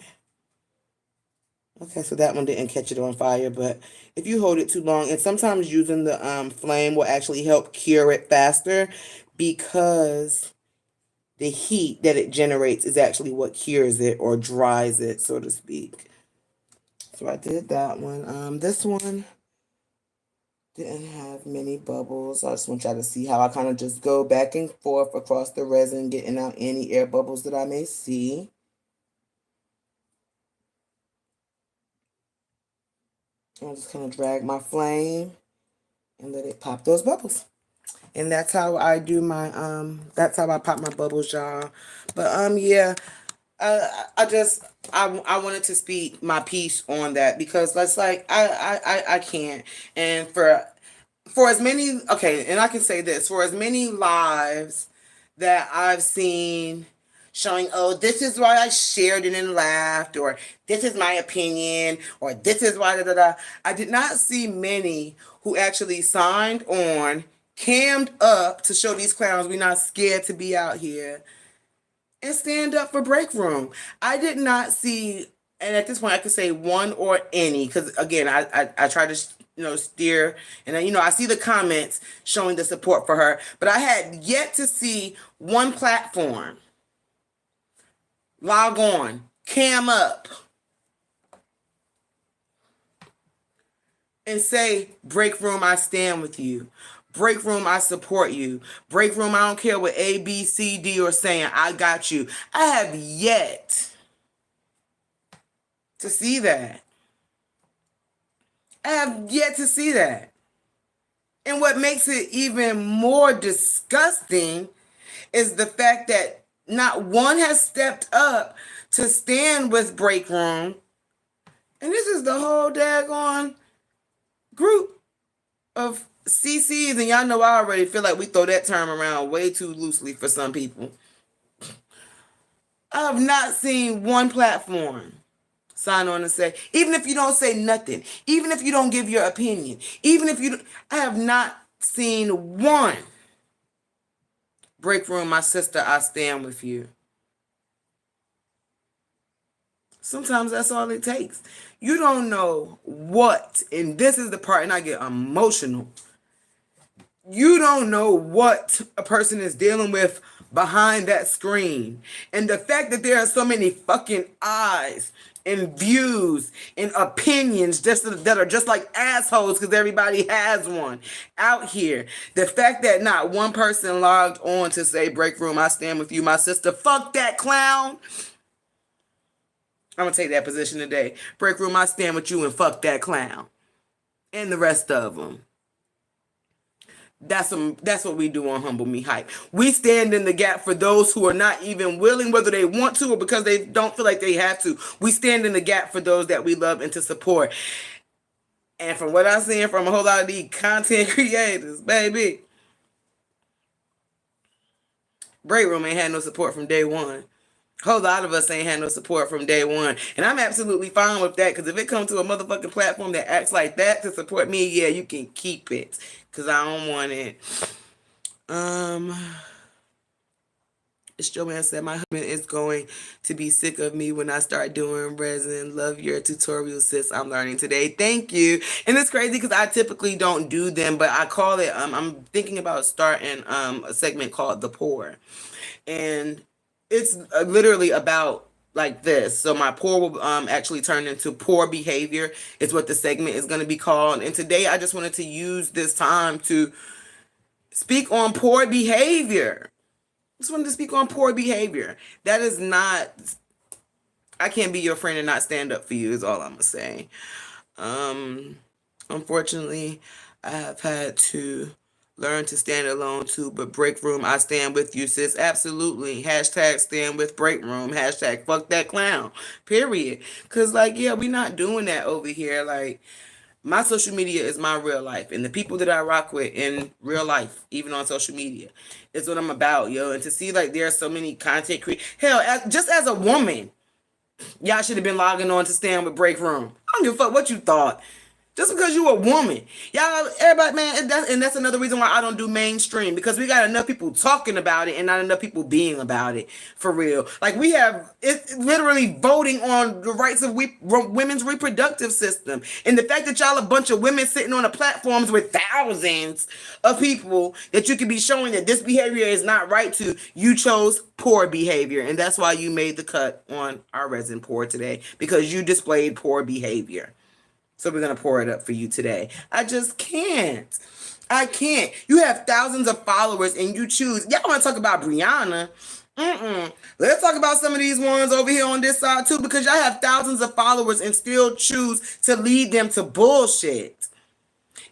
Okay, so that one didn't catch it on fire, but if you hold it too long, and sometimes using the flame will actually help cure it faster, because the heat that it generates is actually what cures it or dries it, so to speak. So I did that one. This one didn't have many bubbles. I just want y'all to see how I kind of just go back and forth across the resin, getting out any air bubbles that I may see. I'll just kind of drag my flame and let it pop those bubbles. And that's how I do my that's how I pop my bubbles, y'all. But yeah, I just I wanted to speak my piece on that, because that's like I can't. And for as many, okay, and I can say this, for as many lives that I've seen showing, oh, this is why I shared it and laughed, or this is my opinion, or this is why da da da. I did not see many who actually signed on, cammed up to show these clowns we're not scared to be out here and stand up for break room. I did not see, and at this point I could say one or any, because again, I try to steer, and then, I see the comments showing the support for her, but I had yet to see one platform log on, cam up, and say, break room, I stand with you. Break room, I support you. Break room, I don't care what A, B, C, D are saying. I got you. I have yet to see that. I have yet to see that. And what makes it even more disgusting is the fact that not one has stepped up to stand with break room. And this is the whole daggone group of CCs, and y'all know I already feel like we throw that term around way too loosely for some people. I have not seen one platform sign on and say, even if you don't say nothing, even if you don't give your opinion, even if you, I have not seen one break room, my sister, I stand with you. Sometimes that's all it takes. You don't know what, and this is the part, and I get emotional. You don't know what a person is dealing with behind that screen. And the fact that there are so many fucking eyes and views and opinions that are just like assholes because everybody has one out here. The fact that not one person logged on to say, break room, I stand with you, my sister. Fuck that clown. I'm going to take that position today. Break room, I stand with you, and fuck that clown. And the rest of them. That's what we do on Humble Me Hype. We stand in the gap for those who are not even willing, whether they want to or because they don't feel like they have to. We stand in the gap for those that we love and to support. And from what I'm seeing from a whole lot of these content creators, baby, Break Room ain't had no support from day one. A whole lot of us ain't had no support from day one. And I'm absolutely fine with that, because if it comes to a motherfucking platform that acts like that to support me, yeah, you can keep it. Because I don't want it. It's Joanne said, my husband is going to be sick of me when I start doing resin. Love your tutorial, sis. I'm learning today. Thank you. And it's crazy because I typically don't do them, but I call it, I'm thinking about starting a segment called The Pour. And it's literally about like this. So my pour will actually turn into poor behavior is what the segment is going to be called. And today I just wanted to use this time to speak on poor behavior. Just wanted to speak on poor behavior. That is not, I can't be your friend and not stand up for you is all I'm gonna say. Unfortunately, I have had to learn to stand alone too, but Break Room, I stand with you, sis. Absolutely. Hashtag stand with Break Room. Hashtag fuck that clown. Period. Cause like, yeah, we not doing that over here. Like, my social media is my real life, and the people that I rock with in real life, even on social media, is what I'm about, yo. And to see like there are so many content creators, hell, just as a woman, y'all should have been logging on to stand with Break Room. I don't give a fuck what you thought. Just because you a woman. Y'all, everybody, man, and that's another reason why I don't do mainstream, because we got enough people talking about it and not enough people being about it, for real. Like, we have, it's literally voting on the rights of women's reproductive system. And the fact that y'all a bunch of women sitting on the platforms with thousands of people that you could be showing that this behavior is not right to, you chose poor behavior. And that's why you made the cut on our Resin Pour today, because you displayed poor behavior. So we're going to pour it up for you today. I just can't. I can't. You have thousands of followers and you choose. Y'all want to talk about Brianna? Let's talk about some of these ones over here on this side too, because y'all have thousands of followers and still choose to lead them to bullshit.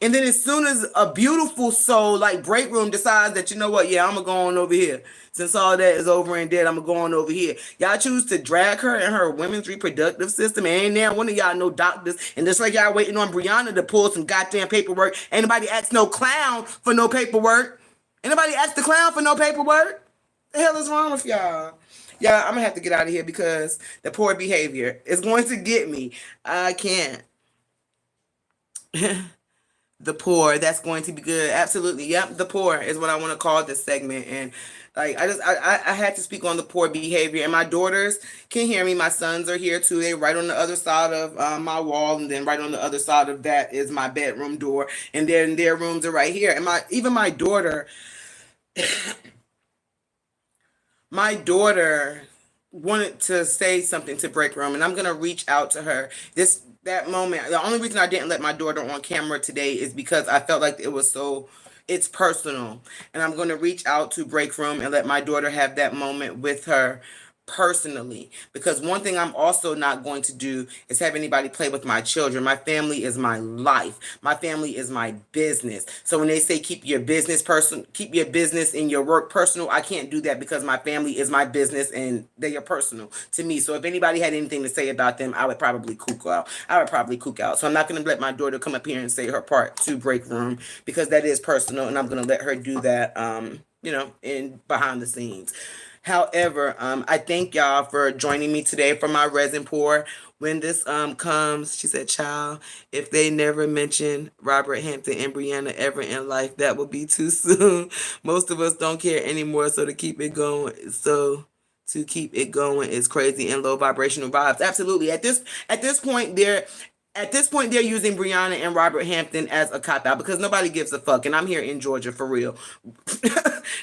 And then as soon as a beautiful soul like Break Room decides that, you know what, yeah, I'm going to go on over here. Since all that is over and dead, I'm going to go on over here. Y'all choose to drag her and her women's reproductive system. And ain't there one of y'all no doctors. And just like y'all waiting on Brianna to pull some goddamn paperwork, ain't nobody asked no clown for no paperwork. Ain't nobody asked the clown for no paperwork. The hell is wrong with y'all? Yeah, I'm going to have to get out of here because the poor behavior is going to get me. I can't. The pour, that's going to be good. Absolutely. Yep, the pour is what I want to call this segment. And like, I had to speak on the poor behavior. And my daughters can hear me. My sons are here too. They're right on the other side of my wall, and then right on the other side of that is my bedroom door, and then their rooms are right here. And my daughter my daughter wanted to say something to Break Room, and I'm gonna reach out to her. That moment, the only reason I didn't let my daughter on camera today is because I felt like it's personal. And I'm gonna reach out to Break Room and let my daughter have that moment with her personally, because one thing I'm also not going to do is have anybody play with my children. My family is my life. My family is my business. So when they say keep your business and your work personal, I can't do that, because my family is my business and they are personal to me. So if anybody had anything to say about them, I would probably kook out. So I'm not going to let my daughter come up here and say her part to Break Room, because that is personal, and I'm going to let her do that in behind the scenes. However, I thank y'all for joining me today for my Resin Pour. When this comes, she said, child, if they never mention Robert Hampton and Brianna ever in life, that would be too soon. Most of us don't care anymore, so to keep it going, to keep it going is crazy and low vibrational vibes. Absolutely. At this point, they're using Brianna and Robert Hampton as a cop out because nobody gives a fuck, and I'm here in Georgia for real.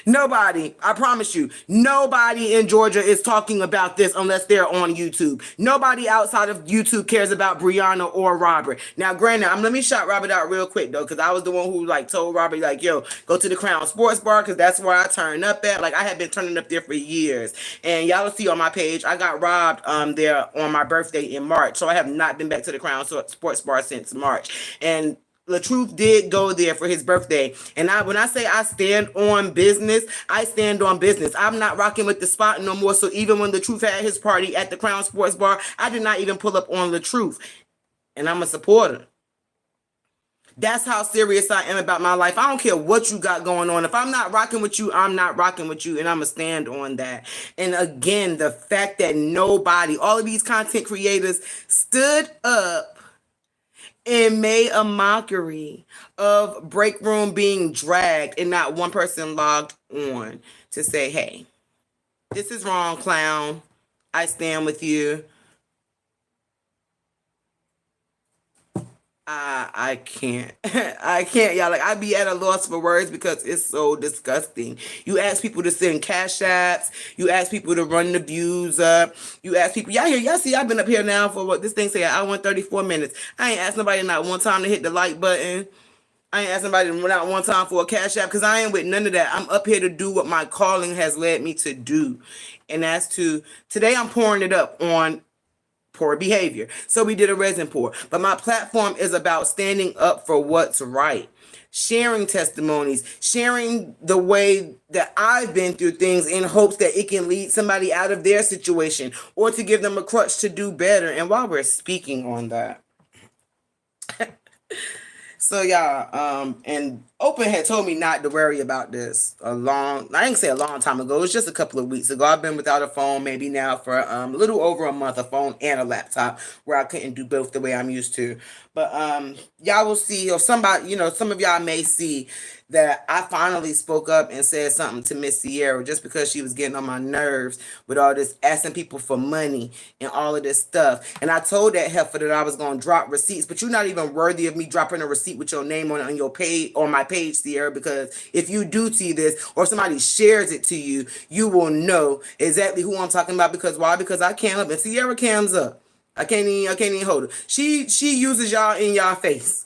Nobody, I promise you, nobody in Georgia is talking about this unless they're on YouTube. Nobody outside of YouTube cares about Brianna or Robert. Now, granted, let me shout Robert out real quick though, because I was the one who like told Robert like, yo, go to the Crown Sports Bar because that's where I turn up at. Like I have been turning up there for years, and y'all will see on my page I got robbed there on my birthday in March, so I have not been back to the Crown Sports Bar since March, and LaTruth did go there for his birthday. And when I say I stand on business, I stand on business. I'm not rocking with the spot no more. So even when LaTruth had his party at the Crown Sports Bar, I did not even pull up on LaTruth. And I'm a supporter. That's how serious I am about my life. I don't care what you got going on. If I'm not rocking with you, I'm not rocking with you. And I'm going to stand on that. And again, the fact that all of these content creators stood up and made a mockery of Break Room being dragged and not one person logged on to say, hey, this is wrong, clown. I stand with you. I can't. I can't, y'all. Like, I be at a loss for words because it's so disgusting. You ask people to send cash apps. You ask people to run the views up. You ask people, y'all see, I've been up here now for what this thing say, an hour and 34 minutes. I ain't asked nobody not one time to hit the like button. I ain't asked nobody not one time for a cash app because I ain't with none of that. I'm up here to do what my calling has led me to do. And that's today I'm pouring it up on poor behavior. So we did a resin pour. But my platform is about standing up for what's right. Sharing testimonies, sharing the way that I've been through things in hopes that it can lead somebody out of their situation or to give them a crutch to do better. And while we're speaking on that, so y'all, and Open had told me not to worry about this I didn't say a long time ago. It was just a couple of weeks ago. I've been without a phone maybe now for a little over a month, a phone and a laptop, where I couldn't do both the way I'm used to. But y'all will see, or somebody, some of y'all may see that I finally spoke up and said something to Miss Sierra just because she was getting on my nerves with all this asking people for money and all of this stuff. And I told that heifer that I was going to drop receipts, but you're not even worthy of me dropping a receipt with your name on your page, on my page, Sierra, because if you do see this or somebody shares it to you, you will know exactly who I'm talking about. Because why? Because I cam up and Sierra cams up. I can't even hold her. She uses y'all in y'all face.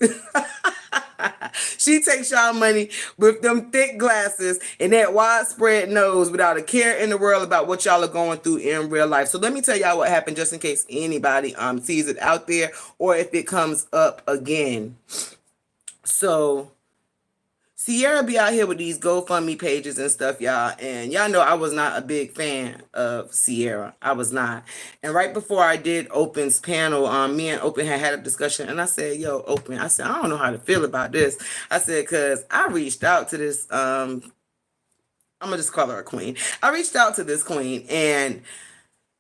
She takes y'all money with them thick glasses and that widespread nose without a care in the world about what y'all are going through in real life. So let me tell y'all what happened just in case anybody sees it out there or if it comes up again. So Sierra be out here with these GoFundMe pages and stuff, y'all. And y'all know I was not a big fan of Sierra. I was not. And right before I did Open's panel, me and Open had a discussion. And I said, yo, Open, I said, I don't know how to feel about this. I said, because I reached out to this, I'm going to just call her a queen. I reached out to this queen, and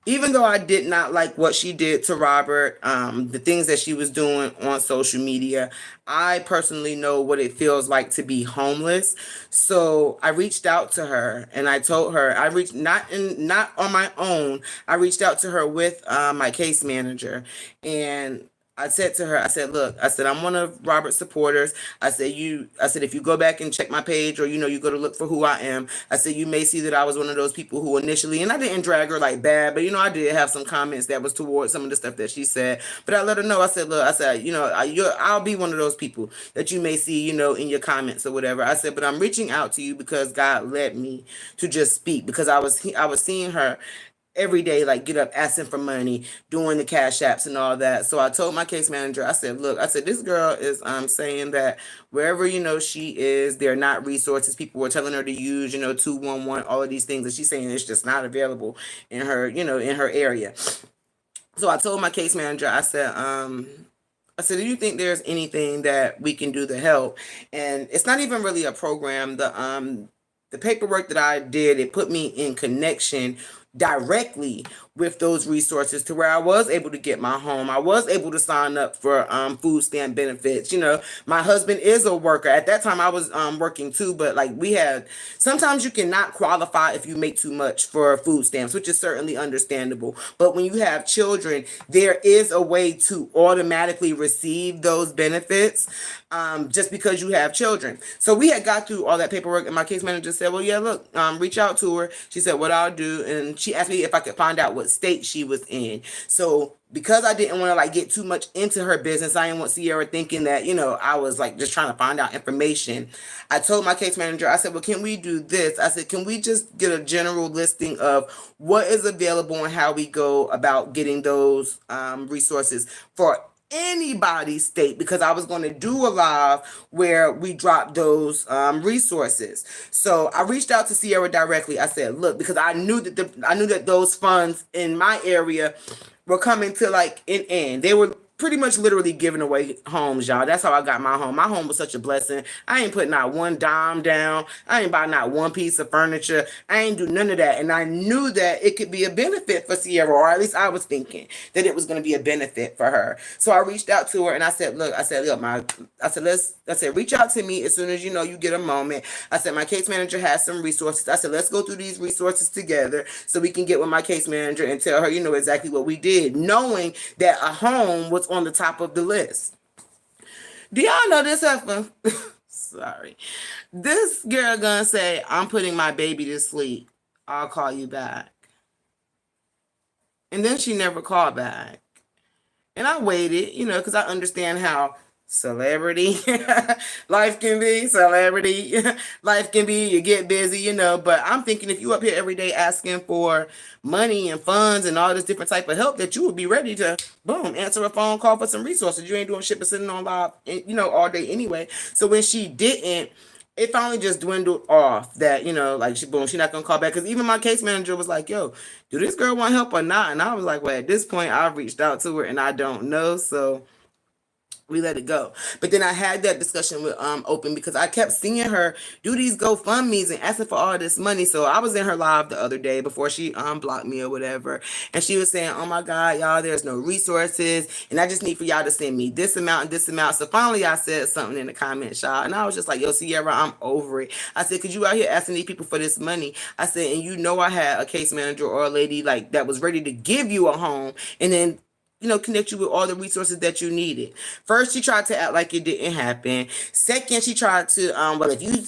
even though I did not like what she did to Robert, the things that she was doing on social media, I personally know what it feels like to be homeless. So I reached out to her and I told her, not on my own. I reached out to her with my case manager, and I said to her, I said, look, I said, I'm one of Robert's supporters. I said, if you go back and check my page, or, you go to look for who I am, I said, you may see that I was one of those people who initially, and I didn't drag her like bad, but, I did have some comments that was towards some of the stuff that she said, but I let her know. I said, look, I said, I'll be one of those people that you may see, in your comments or whatever. I said, but I'm reaching out to you because God led me to just speak, because I was seeing her every day, like, get up asking for money, doing the cash apps and all that. So I told my case manager, I said, look, I said, this girl is saying that wherever, she is, they're not resources. People were telling her to use, 211, all of these things, and she's saying it's just not available in her, in her area. So I told my case manager, I said, do you think there's anything that we can do to help? And it's not even really a program. The paperwork that I did, it put me in connection directly with those resources to where I was able to get my home. I was able to sign up for food stamp benefits. You know, my husband is a worker. At that time I was working too, but like we had, sometimes you cannot qualify if you make too much for food stamps, which is certainly understandable. But when you have children, there is a way to automatically receive those benefits just because you have children. So we had got through all that paperwork, and my case manager said, well, yeah, look, reach out to her. She said, what I'll do. And she asked me if I could find out what state she was in. So because I didn't want to like get too much into her business, I didn't want Sierra thinking that, you know, I was like just trying to find out information. I told my case manager, I said, well, can we do this? I said, can we just get a general listing of what is available and how we go about getting those resources for anybody's state, because I was going to do a live where we dropped those resources. So I reached out to Sierra directly. I said, look, because I knew that those funds in my area were coming to like an end. They were pretty much literally giving away homes, y'all. That's how I got my home. My home was such a blessing. I ain't put not one dime down. I ain't buy not one piece of furniture. I ain't do none of that. And I knew that it could be a benefit for Sierra, or at least I was thinking that it was going to be a benefit for her. So I reached out to her and I said, look, reach out to me as soon as you know you get a moment. I said, my case manager has some resources. I said, let's go through these resources together so we can get with my case manager and tell her, you know, exactly what we did, knowing that a home was on the top of the list. Do y'all know this heifer? Sorry. This girl gonna say, I'm putting my baby to sleep. I'll call you back. And then she never called back. And I waited, you know, because I understand how celebrity life can be. Celebrity life can be. You get busy, you know. But I'm thinking if you up here every day asking for money and funds and all this different type of help, that you would be ready to, boom, answer a phone call for some resources. You ain't doing shit but sitting on live, you know, all day anyway. So when she didn't, it finally just dwindled off that, you know, like she's not gonna call back. Because even my case manager was like, yo, do this girl want help or not? And I was like, well, at this point I've reached out to her and I don't know. So we let it go. But then I had that discussion with Open, because I kept seeing her do these GoFundMe's and asking for all this money. So I was in her live the other day before she blocked me or whatever, and she was saying, oh my God, y'all, there's no resources and I just need for y'all to send me this amount and this amount. So finally I said something in the comments, y'all, and I was just like, yo, Sierra, I'm over it. I said, cause you out here asking these people for this money. I said, and you know I had a case manager or a lady like that was ready to give you a home and then, you know, connect you with all the resources that you needed. First, she tried to act like it didn't happen. Second, she tried to, well, if you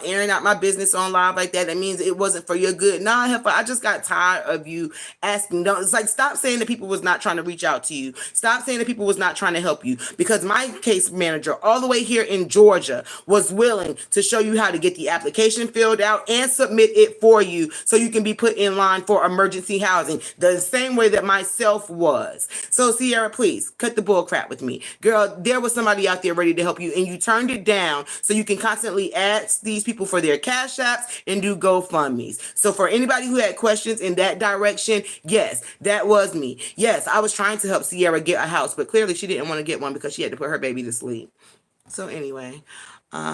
airing out my business on live like that, that means it wasn't for your good. Nah, heifer, I just got tired of you asking. It's like, stop saying that people was not trying to reach out to you. Stop saying that people was not trying to help you. Because my case manager, all the way here in Georgia, was willing to show you how to get the application filled out and submit it for you so you can be put in line for emergency housing, the same way that myself was. So Sierra, please cut the bull crap with me. Girl, there was somebody out there ready to help you and you turned it down so you can constantly ask these people for their cash apps and do GoFundMe's. So for anybody who had questions in that direction, yes, that was me. Yes, I was trying to help Sierra get a house, but clearly she didn't want to get one because she had to put her baby to sleep. So anyway,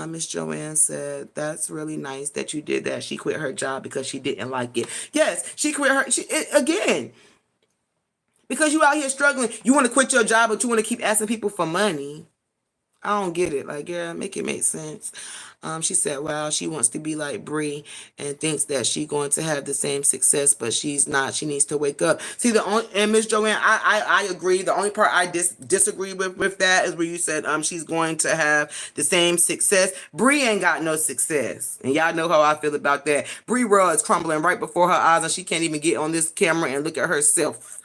Miss Joanne said, that's really nice that you did that. She quit her job because she didn't like it. Yes, she quit her, again, because you out here struggling. You want to quit your job, but you want to keep asking people for money. I don't get it. Like, yeah, make it make sense. She said, well, she wants to be like Bree and thinks that she's going to have the same success, but she's not. She needs to wake up. See, and Miss Joanne, I agree. The only part I disagree with that is where you said she's going to have the same success. Bree ain't got no success. And y'all know how I feel about that. Bree world is crumbling right before her eyes and she can't even get on this camera and look at herself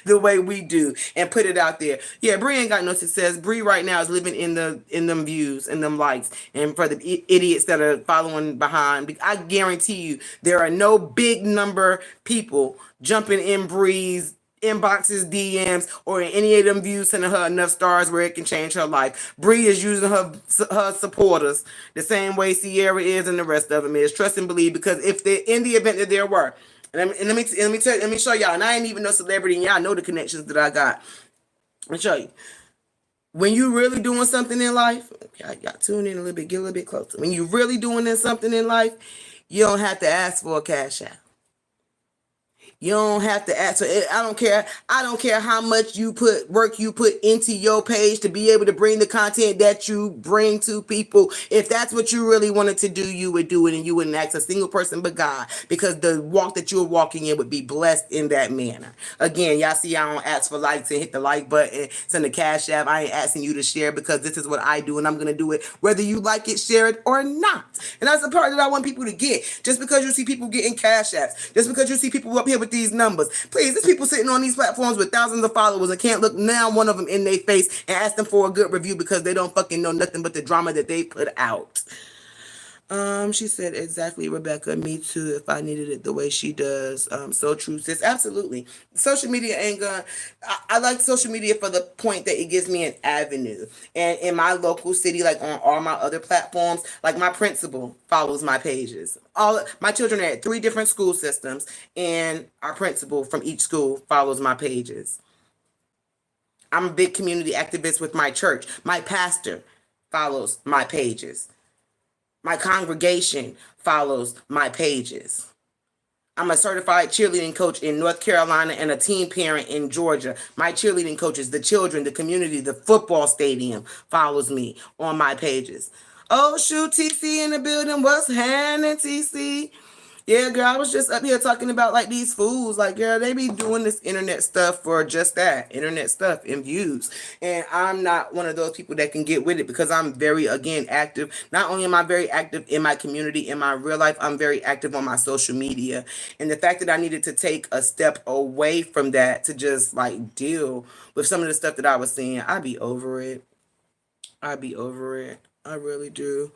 the way we do and put it out there. Yeah, Bree ain't got no success. Bree right now is living in them views and them likes. And for the idiots that are following behind, I guarantee you there are no big number people jumping in Bree's inboxes, DMs, or in any of them views, sending her enough stars where it can change her life. Bree is using her supporters the same way Sierra is and the rest of them is. Trust and believe, because if they're in the event that there were, let me show y'all. And I ain't even no celebrity, and y'all know the connections that I got. Let me show you. When you really doing something in life, okay, y'all tune in a little bit, get a little bit closer. When you really doing something in life, you don't have to ask for a cash out. You don't have to ask for it. I don't care. I don't care how much you put into your page to be able to bring the content that you bring to people. If that's what you really wanted to do, you would do it, and you wouldn't ask a single person but God, because the walk that you're walking in would be blessed in that manner. Again, y'all see I don't ask for likes and hit the like button, send the cash app. I ain't asking you to share, because this is what I do, and I'm gonna do it whether you like it, share it, or not. And that's the part that I want people to get. Just because you see people getting cash apps, just because you see people up here with these numbers, please, there's people sitting on these platforms with thousands of followers and can't look now one of them in their face and ask them for a good review because they don't fucking know nothing but the drama that they put out. She said, exactly, Rebecca. Me too, if I needed it the way she does. So true, sis. Absolutely. Social media ain't gonna, I like social media for the point that it gives me an avenue. And in my local city, like on all my other platforms, like my principal follows my pages. All my children are at 3 different school systems, and our principal from each school follows my pages. I'm a big community activist with my church. My pastor follows my pages. My congregation follows my pages. I'm a certified cheerleading coach in North Carolina and a teen parent in Georgia. My cheerleading coaches, the children, the community, the football stadium follows me on my pages. Oh, shoot, TC in the building. What's happening, TC? Yeah, girl, I was just up here talking about like these fools. Like, girl, they be doing this internet stuff for just that, internet stuff and views. And I'm not one of those people that can get with it, because I'm very, again, active. Not only am I very active in my community, in my real life, I'm very active on my social media. And the fact that I needed to take a step away from that to just like deal with some of the stuff that I was seeing, I'd be over it. I'd be over it. I really do.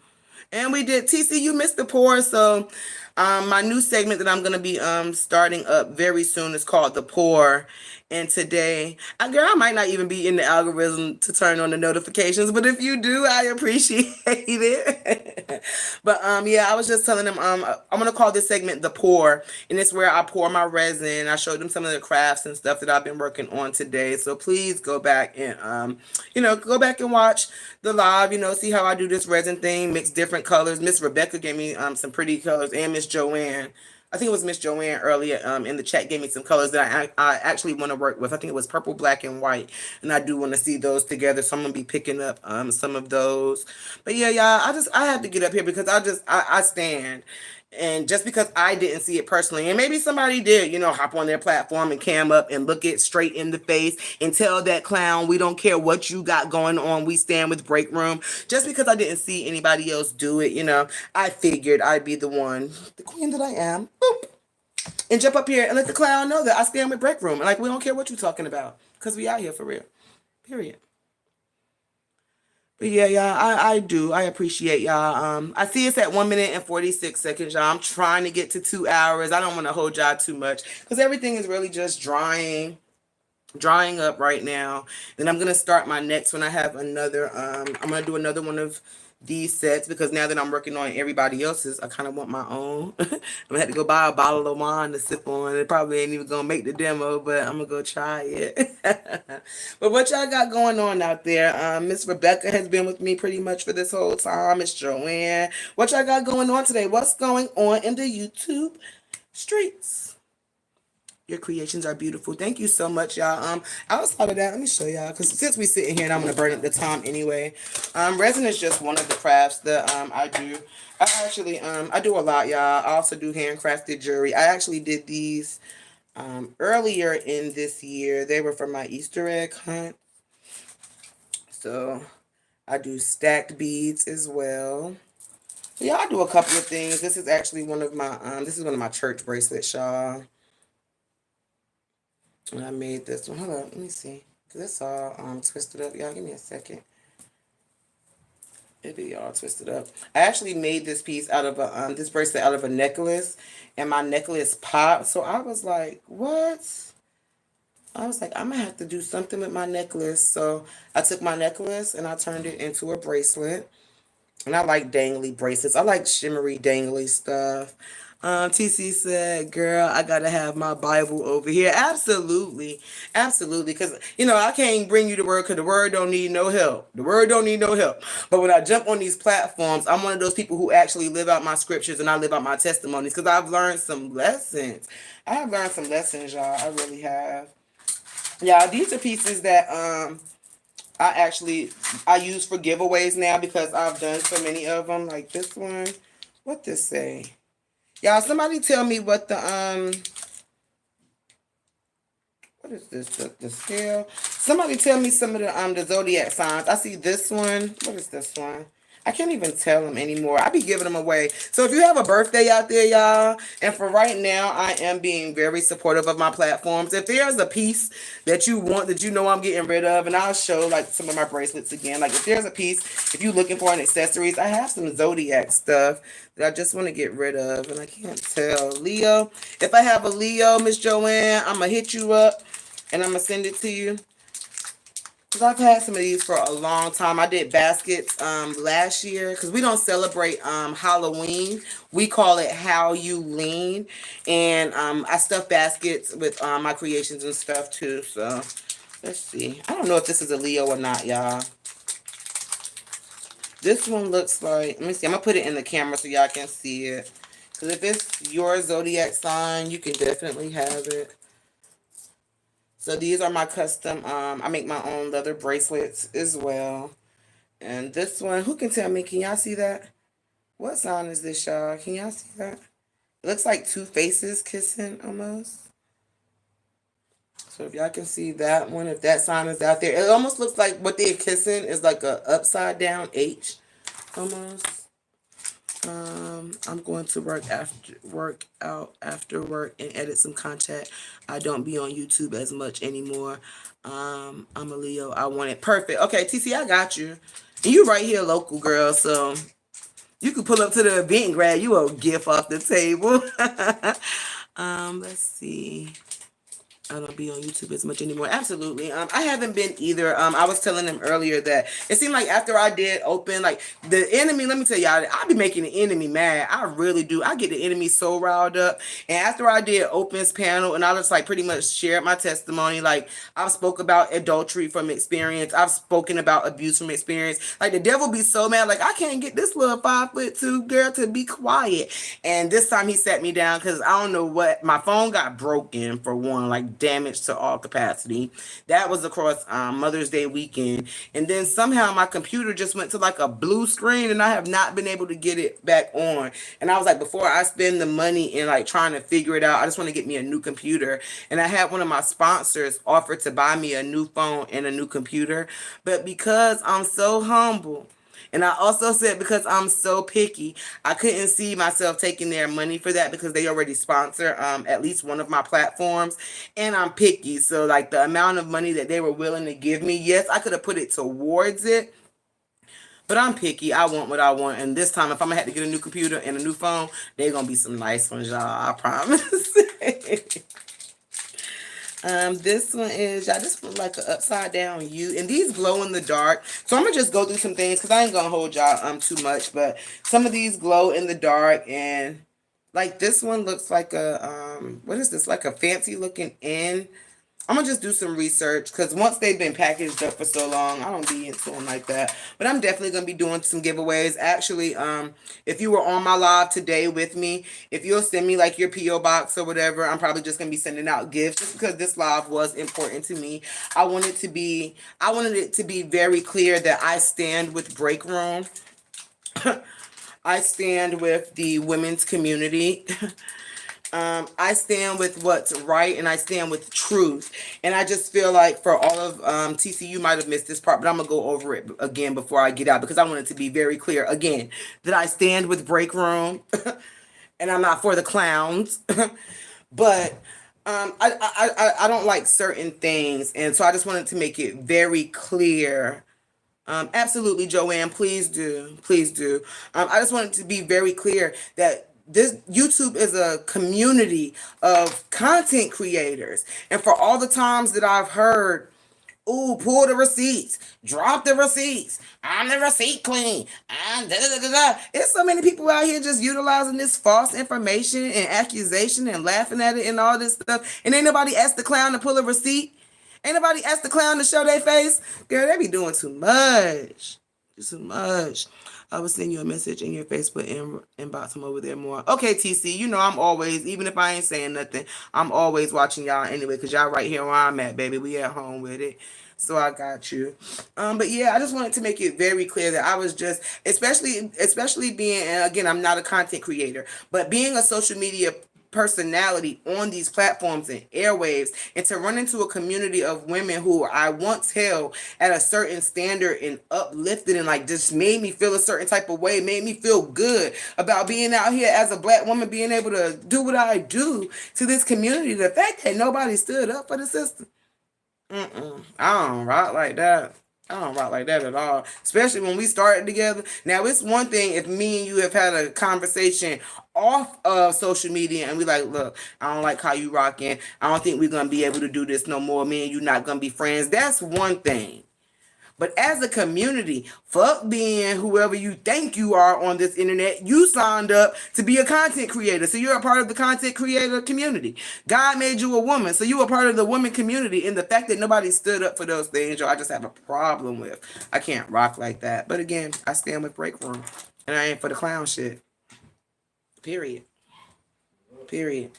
And we did TC, you missed the pour. So my new segment that I'm gonna be starting up very soon is called The Pour. And today, girl, I might not even be in the algorithm to turn on the notifications, but if you do, I appreciate it. But yeah, I was just telling them I'm gonna call this segment The Pour, and it's where I pour my resin. I showed them some of the crafts and stuff that I've been working on today. So please go back and go back and watch the live, see how I do this resin thing, mix different colors. Miss Rebecca gave me some pretty colors, and Miss Joanne. I think it was Miss Joanne earlier in the chat gave me some colors that I actually want to work with. I think it was purple, black, and white, and I do want to see those together. So I'm gonna be picking up some of those. But yeah, y'all, I had to get up here because I stand. And just because I didn't see it personally, and maybe somebody did, hop on their platform and cam up and look it straight in the face and tell that clown, we don't care what you got going on, we stand with Break Room. Just because I didn't see anybody else do it, I figured I'd be the one, the queen that I am, boop, and jump up here and let the clown know that I stand with Break Room. And like, we don't care what you're talking about, because we out here for real. Period. But yeah, y'all, I do. I appreciate y'all. I see it's at 1 minute and 46 seconds, y'all. I'm trying to get to 2 hours. I don't want to hold y'all too much because everything is really just drying up right now. Then I'm gonna start my next one. I have another. I'm gonna do another one of these sets because now that I'm working on everybody else's, I kind of want my own. I'm gonna have to go buy a bottle of wine to sip on. It probably ain't even gonna make the demo, but I'm gonna go try it. But what y'all got going on out there? Miss Rebecca has been with me pretty much for this whole time. Miss Joanne, what y'all got going on today? What's going on in the YouTube streets? Your creations are beautiful. Thank you so much, y'all. Outside of that, let me show y'all, because since we sitting here and I'm gonna burn up the time anyway. Resin is just one of the crafts that I do. I do a lot, y'all. I also do handcrafted jewelry. I actually did these earlier in this year. They were for my Easter egg hunt. So I do stacked beads as well. Yeah, I do a couple of things. This is actually one of my church bracelets, y'all. And I made this one. Hold on, let me see. Cause it's all twisted up. Y'all give me a second. It be all twisted up. I actually made this piece out of a this bracelet out of a necklace, and my necklace popped. So I was like, what? I was like, I'm gonna have to do something with my necklace. So I took my necklace and I turned it into a bracelet. And I like dangly bracelets. I like shimmery dangly stuff. TC said, "Girl, I gotta have my Bible over here." Absolutely, absolutely. Because I can't bring you the word because the word don't need no help. The word don't need no help. But when I jump on these platforms, I'm one of those people who actually live out my scriptures and I live out my testimonies because I've learned some lessons. I have learned some lessons, y'all. I really have. Yeah, these are pieces that I use for giveaways now because I've done so many of them. Like this one. What this say? Y'all, somebody tell me what what is this? The scale? Somebody tell me some of the zodiac signs. I see this one. What is this one? I can't even tell them anymore. I be giving them away. So if you have a birthday out there, y'all, and for right now, I am being very supportive of my platforms. If there's a piece that you want that I'm getting rid of, and I'll show like some of my bracelets again. Like if there's a piece, if you're looking for an accessories, I have some zodiac stuff that I just want to get rid of, and I can't tell. Leo, if I have a Leo, Miss Joanne, I'm gonna hit you up and I'm gonna send it to you. Cause I've had some of these for a long time. I did baskets last year because we don't celebrate Halloween. We call it How You Lean, and I stuff baskets with my creations and stuff too. So let's see. I don't know if this is a Leo or not, y'all. This one looks like. Let me see. I'm gonna put it in the camera so y'all can see it. Cause if it's your zodiac sign, you can definitely have it. So these are my custom, I make my own leather bracelets as well. And this one, who can tell me, can y'all see that? What sign is this, y'all? Can y'all see that? It looks like two faces kissing almost. So if y'all can see that one, if that sign is out there, it almost looks like what they're kissing is like a upside down H almost. I'm going to work out after work and edit some content. I don't be on YouTube as much anymore. I'm a Leo. I want it perfect. Okay, TC, I got you. And you right here, local girl. So you can pull up to the event and grab you a gift off the table. Let's see. I don't be on YouTube as much anymore. Absolutely. I haven't been either. I was telling them earlier that it seemed like after I did open, like the enemy, let me tell y'all, I be making the enemy mad. I really do. I get the enemy so riled up. And after I did opens panel and I just like pretty much shared my testimony, like I've spoke about adultery from experience. I've spoken about abuse from experience. Like the devil be so mad, like I can't get this little 5'2" girl to be quiet. And this time he sat me down because I don't know what, my phone got broken for one, like damage to all capacity. That was across Mother's Day weekend. And then somehow my computer just went to like a blue screen and I have not been able to get it back on. And I was like, before I spend the money in like trying to figure it out, I just want to get me a new computer. And I had one of my sponsors offer to buy me a new phone and a new computer. But because I'm so humble, and I also said because I'm so picky, I couldn't see myself taking their money for that because they already sponsor at least one of my platforms. And I'm picky. So like the amount of money that they were willing to give me, yes, I could have put it towards it. But I'm picky. I want what I want. And this time, if I'm going to have to get a new computer and a new phone, they're going to be some nice ones, y'all. I promise. This one is, y'all, this one like an upside down U, and these glow in the dark. So I'm gonna just go through some things because I ain't gonna hold y'all too much, but some of these glow in the dark, and like this one looks like a what is this? Like a fancy looking N. I'm gonna just do some research because once they've been packaged up for so long, I don't be into them like that. But I'm definitely gonna be doing some giveaways. Actually, if you were on my live today with me, if you'll send me like your PO box or whatever, I'm probably just gonna be sending out gifts just because this live was important to me. I wanted it to be very clear that I stand with Break Room. I stand with the women's community. I stand with what's right and I stand with truth. And I just feel like for all of TC, you might have missed this part, but I'm going to go over it again before I get out because I want it to be very clear again that I stand with Break Room and I'm not for the clowns. But I don't like certain things. And so I just wanted to make it very clear. Absolutely, Joanne, please do. Please do. I just wanted to be very clear that this YouTube is a community of content creators. And for all the times that I've heard Ooh, pull the receipts, drop the receipts. I'm the receipt queen. I'm da da da da da. There's so many people out here just utilizing this false information and accusation and laughing at it and all this stuff. And ain't nobody asked the clown to pull a receipt. Ain't nobody asked the clown to show their face. Girl, they be doing too much. Too much. I will send you a message in your Facebook inbox. I'm over there more. Okay, TC, you know I'm always, even if I ain't saying nothing, I'm always watching y'all anyway, because y'all right here where I'm at, baby. We at home with it. So I got you. But yeah, I just wanted to make it very clear that I was just, especially being, and again, I'm not a content creator, but being a social media personality on these platforms and airwaves, and to run into a community of women who I once held at a certain standard and uplifted and like just made me feel a certain type of way, made me feel good about being out here as a black woman, being able to do what I do to this community. The fact that nobody stood up for the system. I don't rock like that. I don't rock like that at all. Especially when we started together. Now, it's one thing if me and you have had a conversation off of social media and we like, look, I don't like how you rocking. I don't think we're going to be able to do this no more. Me and you not going to be friends. That's one thing. But as a community, fuck being whoever you think you are on this internet. You signed up to be a content creator. So you're a part of the content creator community. God made you a woman. So you're a part of the woman community. And the fact that nobody stood up for those things, I just have a problem with. I can't rock like that. But again, I stand with Break Room. And I ain't for the clown shit. Period. Period.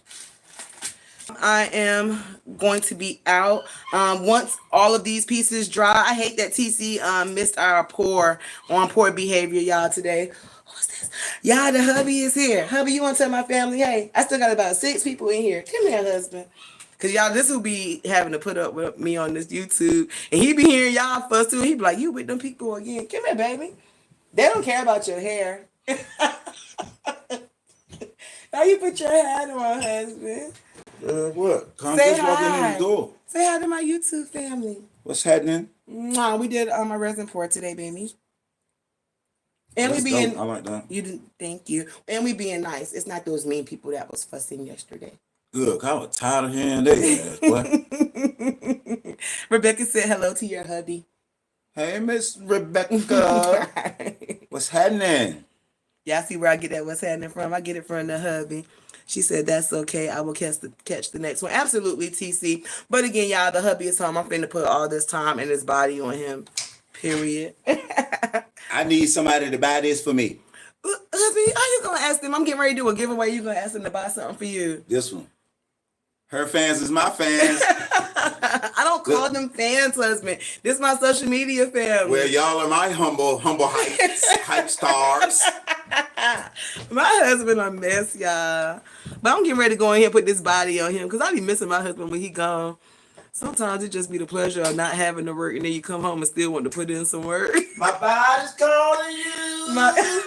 I am going to be out once all of these pieces dry. I hate that TC missed our poor behavior, y'all, today. Who's this? Y'all, the hubby is here. Hubby, you want to tell my family, hey, I still got about 6 people in here. Come here, husband. Because y'all, this will be having to put up with me on this YouTube. And he be hearing y'all fuss too. He be like, you with them people again. Come here, baby. They don't care about your hair. Now you put your hat on, husband. What? Come Say just walking in hi. the door. Say hi to my YouTube family. What's happening? No, we did my resin pour today, baby. And That's we being dope. I like that. you didn't thank you. And we being nice. It's not those mean people that was fussing yesterday. Good. 'Cause I was tired of hearing that ass, boy. Rebecca said hello to your hubby. Hey, Miss Rebecca. What's happening? Y'all see where I get that what's happening from? I get it from the hubby. She said, that's okay. I will catch the next one. Absolutely, TC. But again, y'all, the hubby is home. I'm finna put all this time and his body on him. Period. I need somebody to buy this for me. Hubby, how you gonna ask them? I'm getting ready to do a giveaway. You gonna ask them to buy something for you? This one. Her fans is my fans. I don't call them fans, husband. This is my social media family. Well, y'all are my humble hype stars. My husband a mess, y'all. But I'm getting ready to go in here and put this body on him because I be missing my husband when he gone. Sometimes it just be the pleasure of not having to work and then you come home and still want to put in some work. My body's calling you.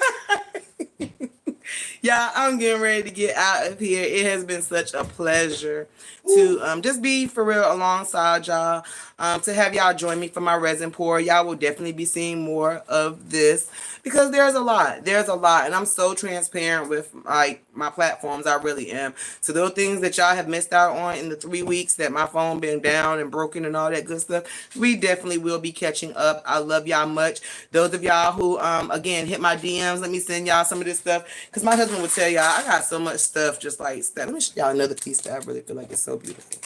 Yeah, I'm getting ready to get out of here. It has been such a pleasure to just be for real alongside y'all. To have y'all join me for my resin pour. Y'all will definitely be seeing more of this because there's a lot. And I'm so transparent with like my platforms. I really am. So those things that y'all have missed out on in the 3 weeks that my phone been down and broken and all that good stuff, we definitely will be catching up. I love y'all much. Those of y'all who again hit my DMs, let me send y'all some of this stuff because my husband would tell y'all I got so much stuff just like that. Let me show y'all another piece that I really feel like is so beautiful.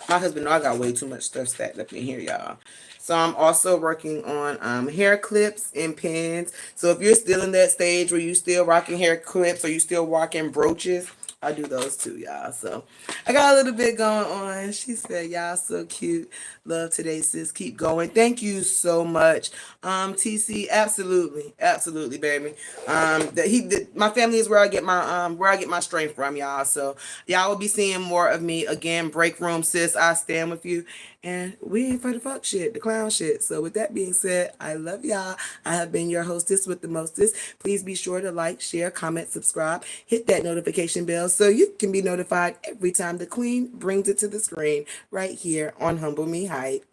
My husband know I got way too much stuff stacked up in here, y'all. So I'm also working on hair clips and pins. So if you're still in that stage where you still rocking hair clips or you still rocking brooches, I do those too, y'all. So I got a little bit going on. She said, y'all so cute. Love today, sis. Keep going. Thank you so much. TC, absolutely, baby. My family is where I get my strength from, y'all. So y'all will be seeing more of me again. Break room, sis. I stand with you. And we ain't for the fuck shit, the clown shit. So with that being said, I love y'all. I have been your hostess with the mostest. Please be sure to like, share, comment, subscribe, hit that notification bell so you can be notified every time the queen brings it to the screen right here on Humble Me Hype.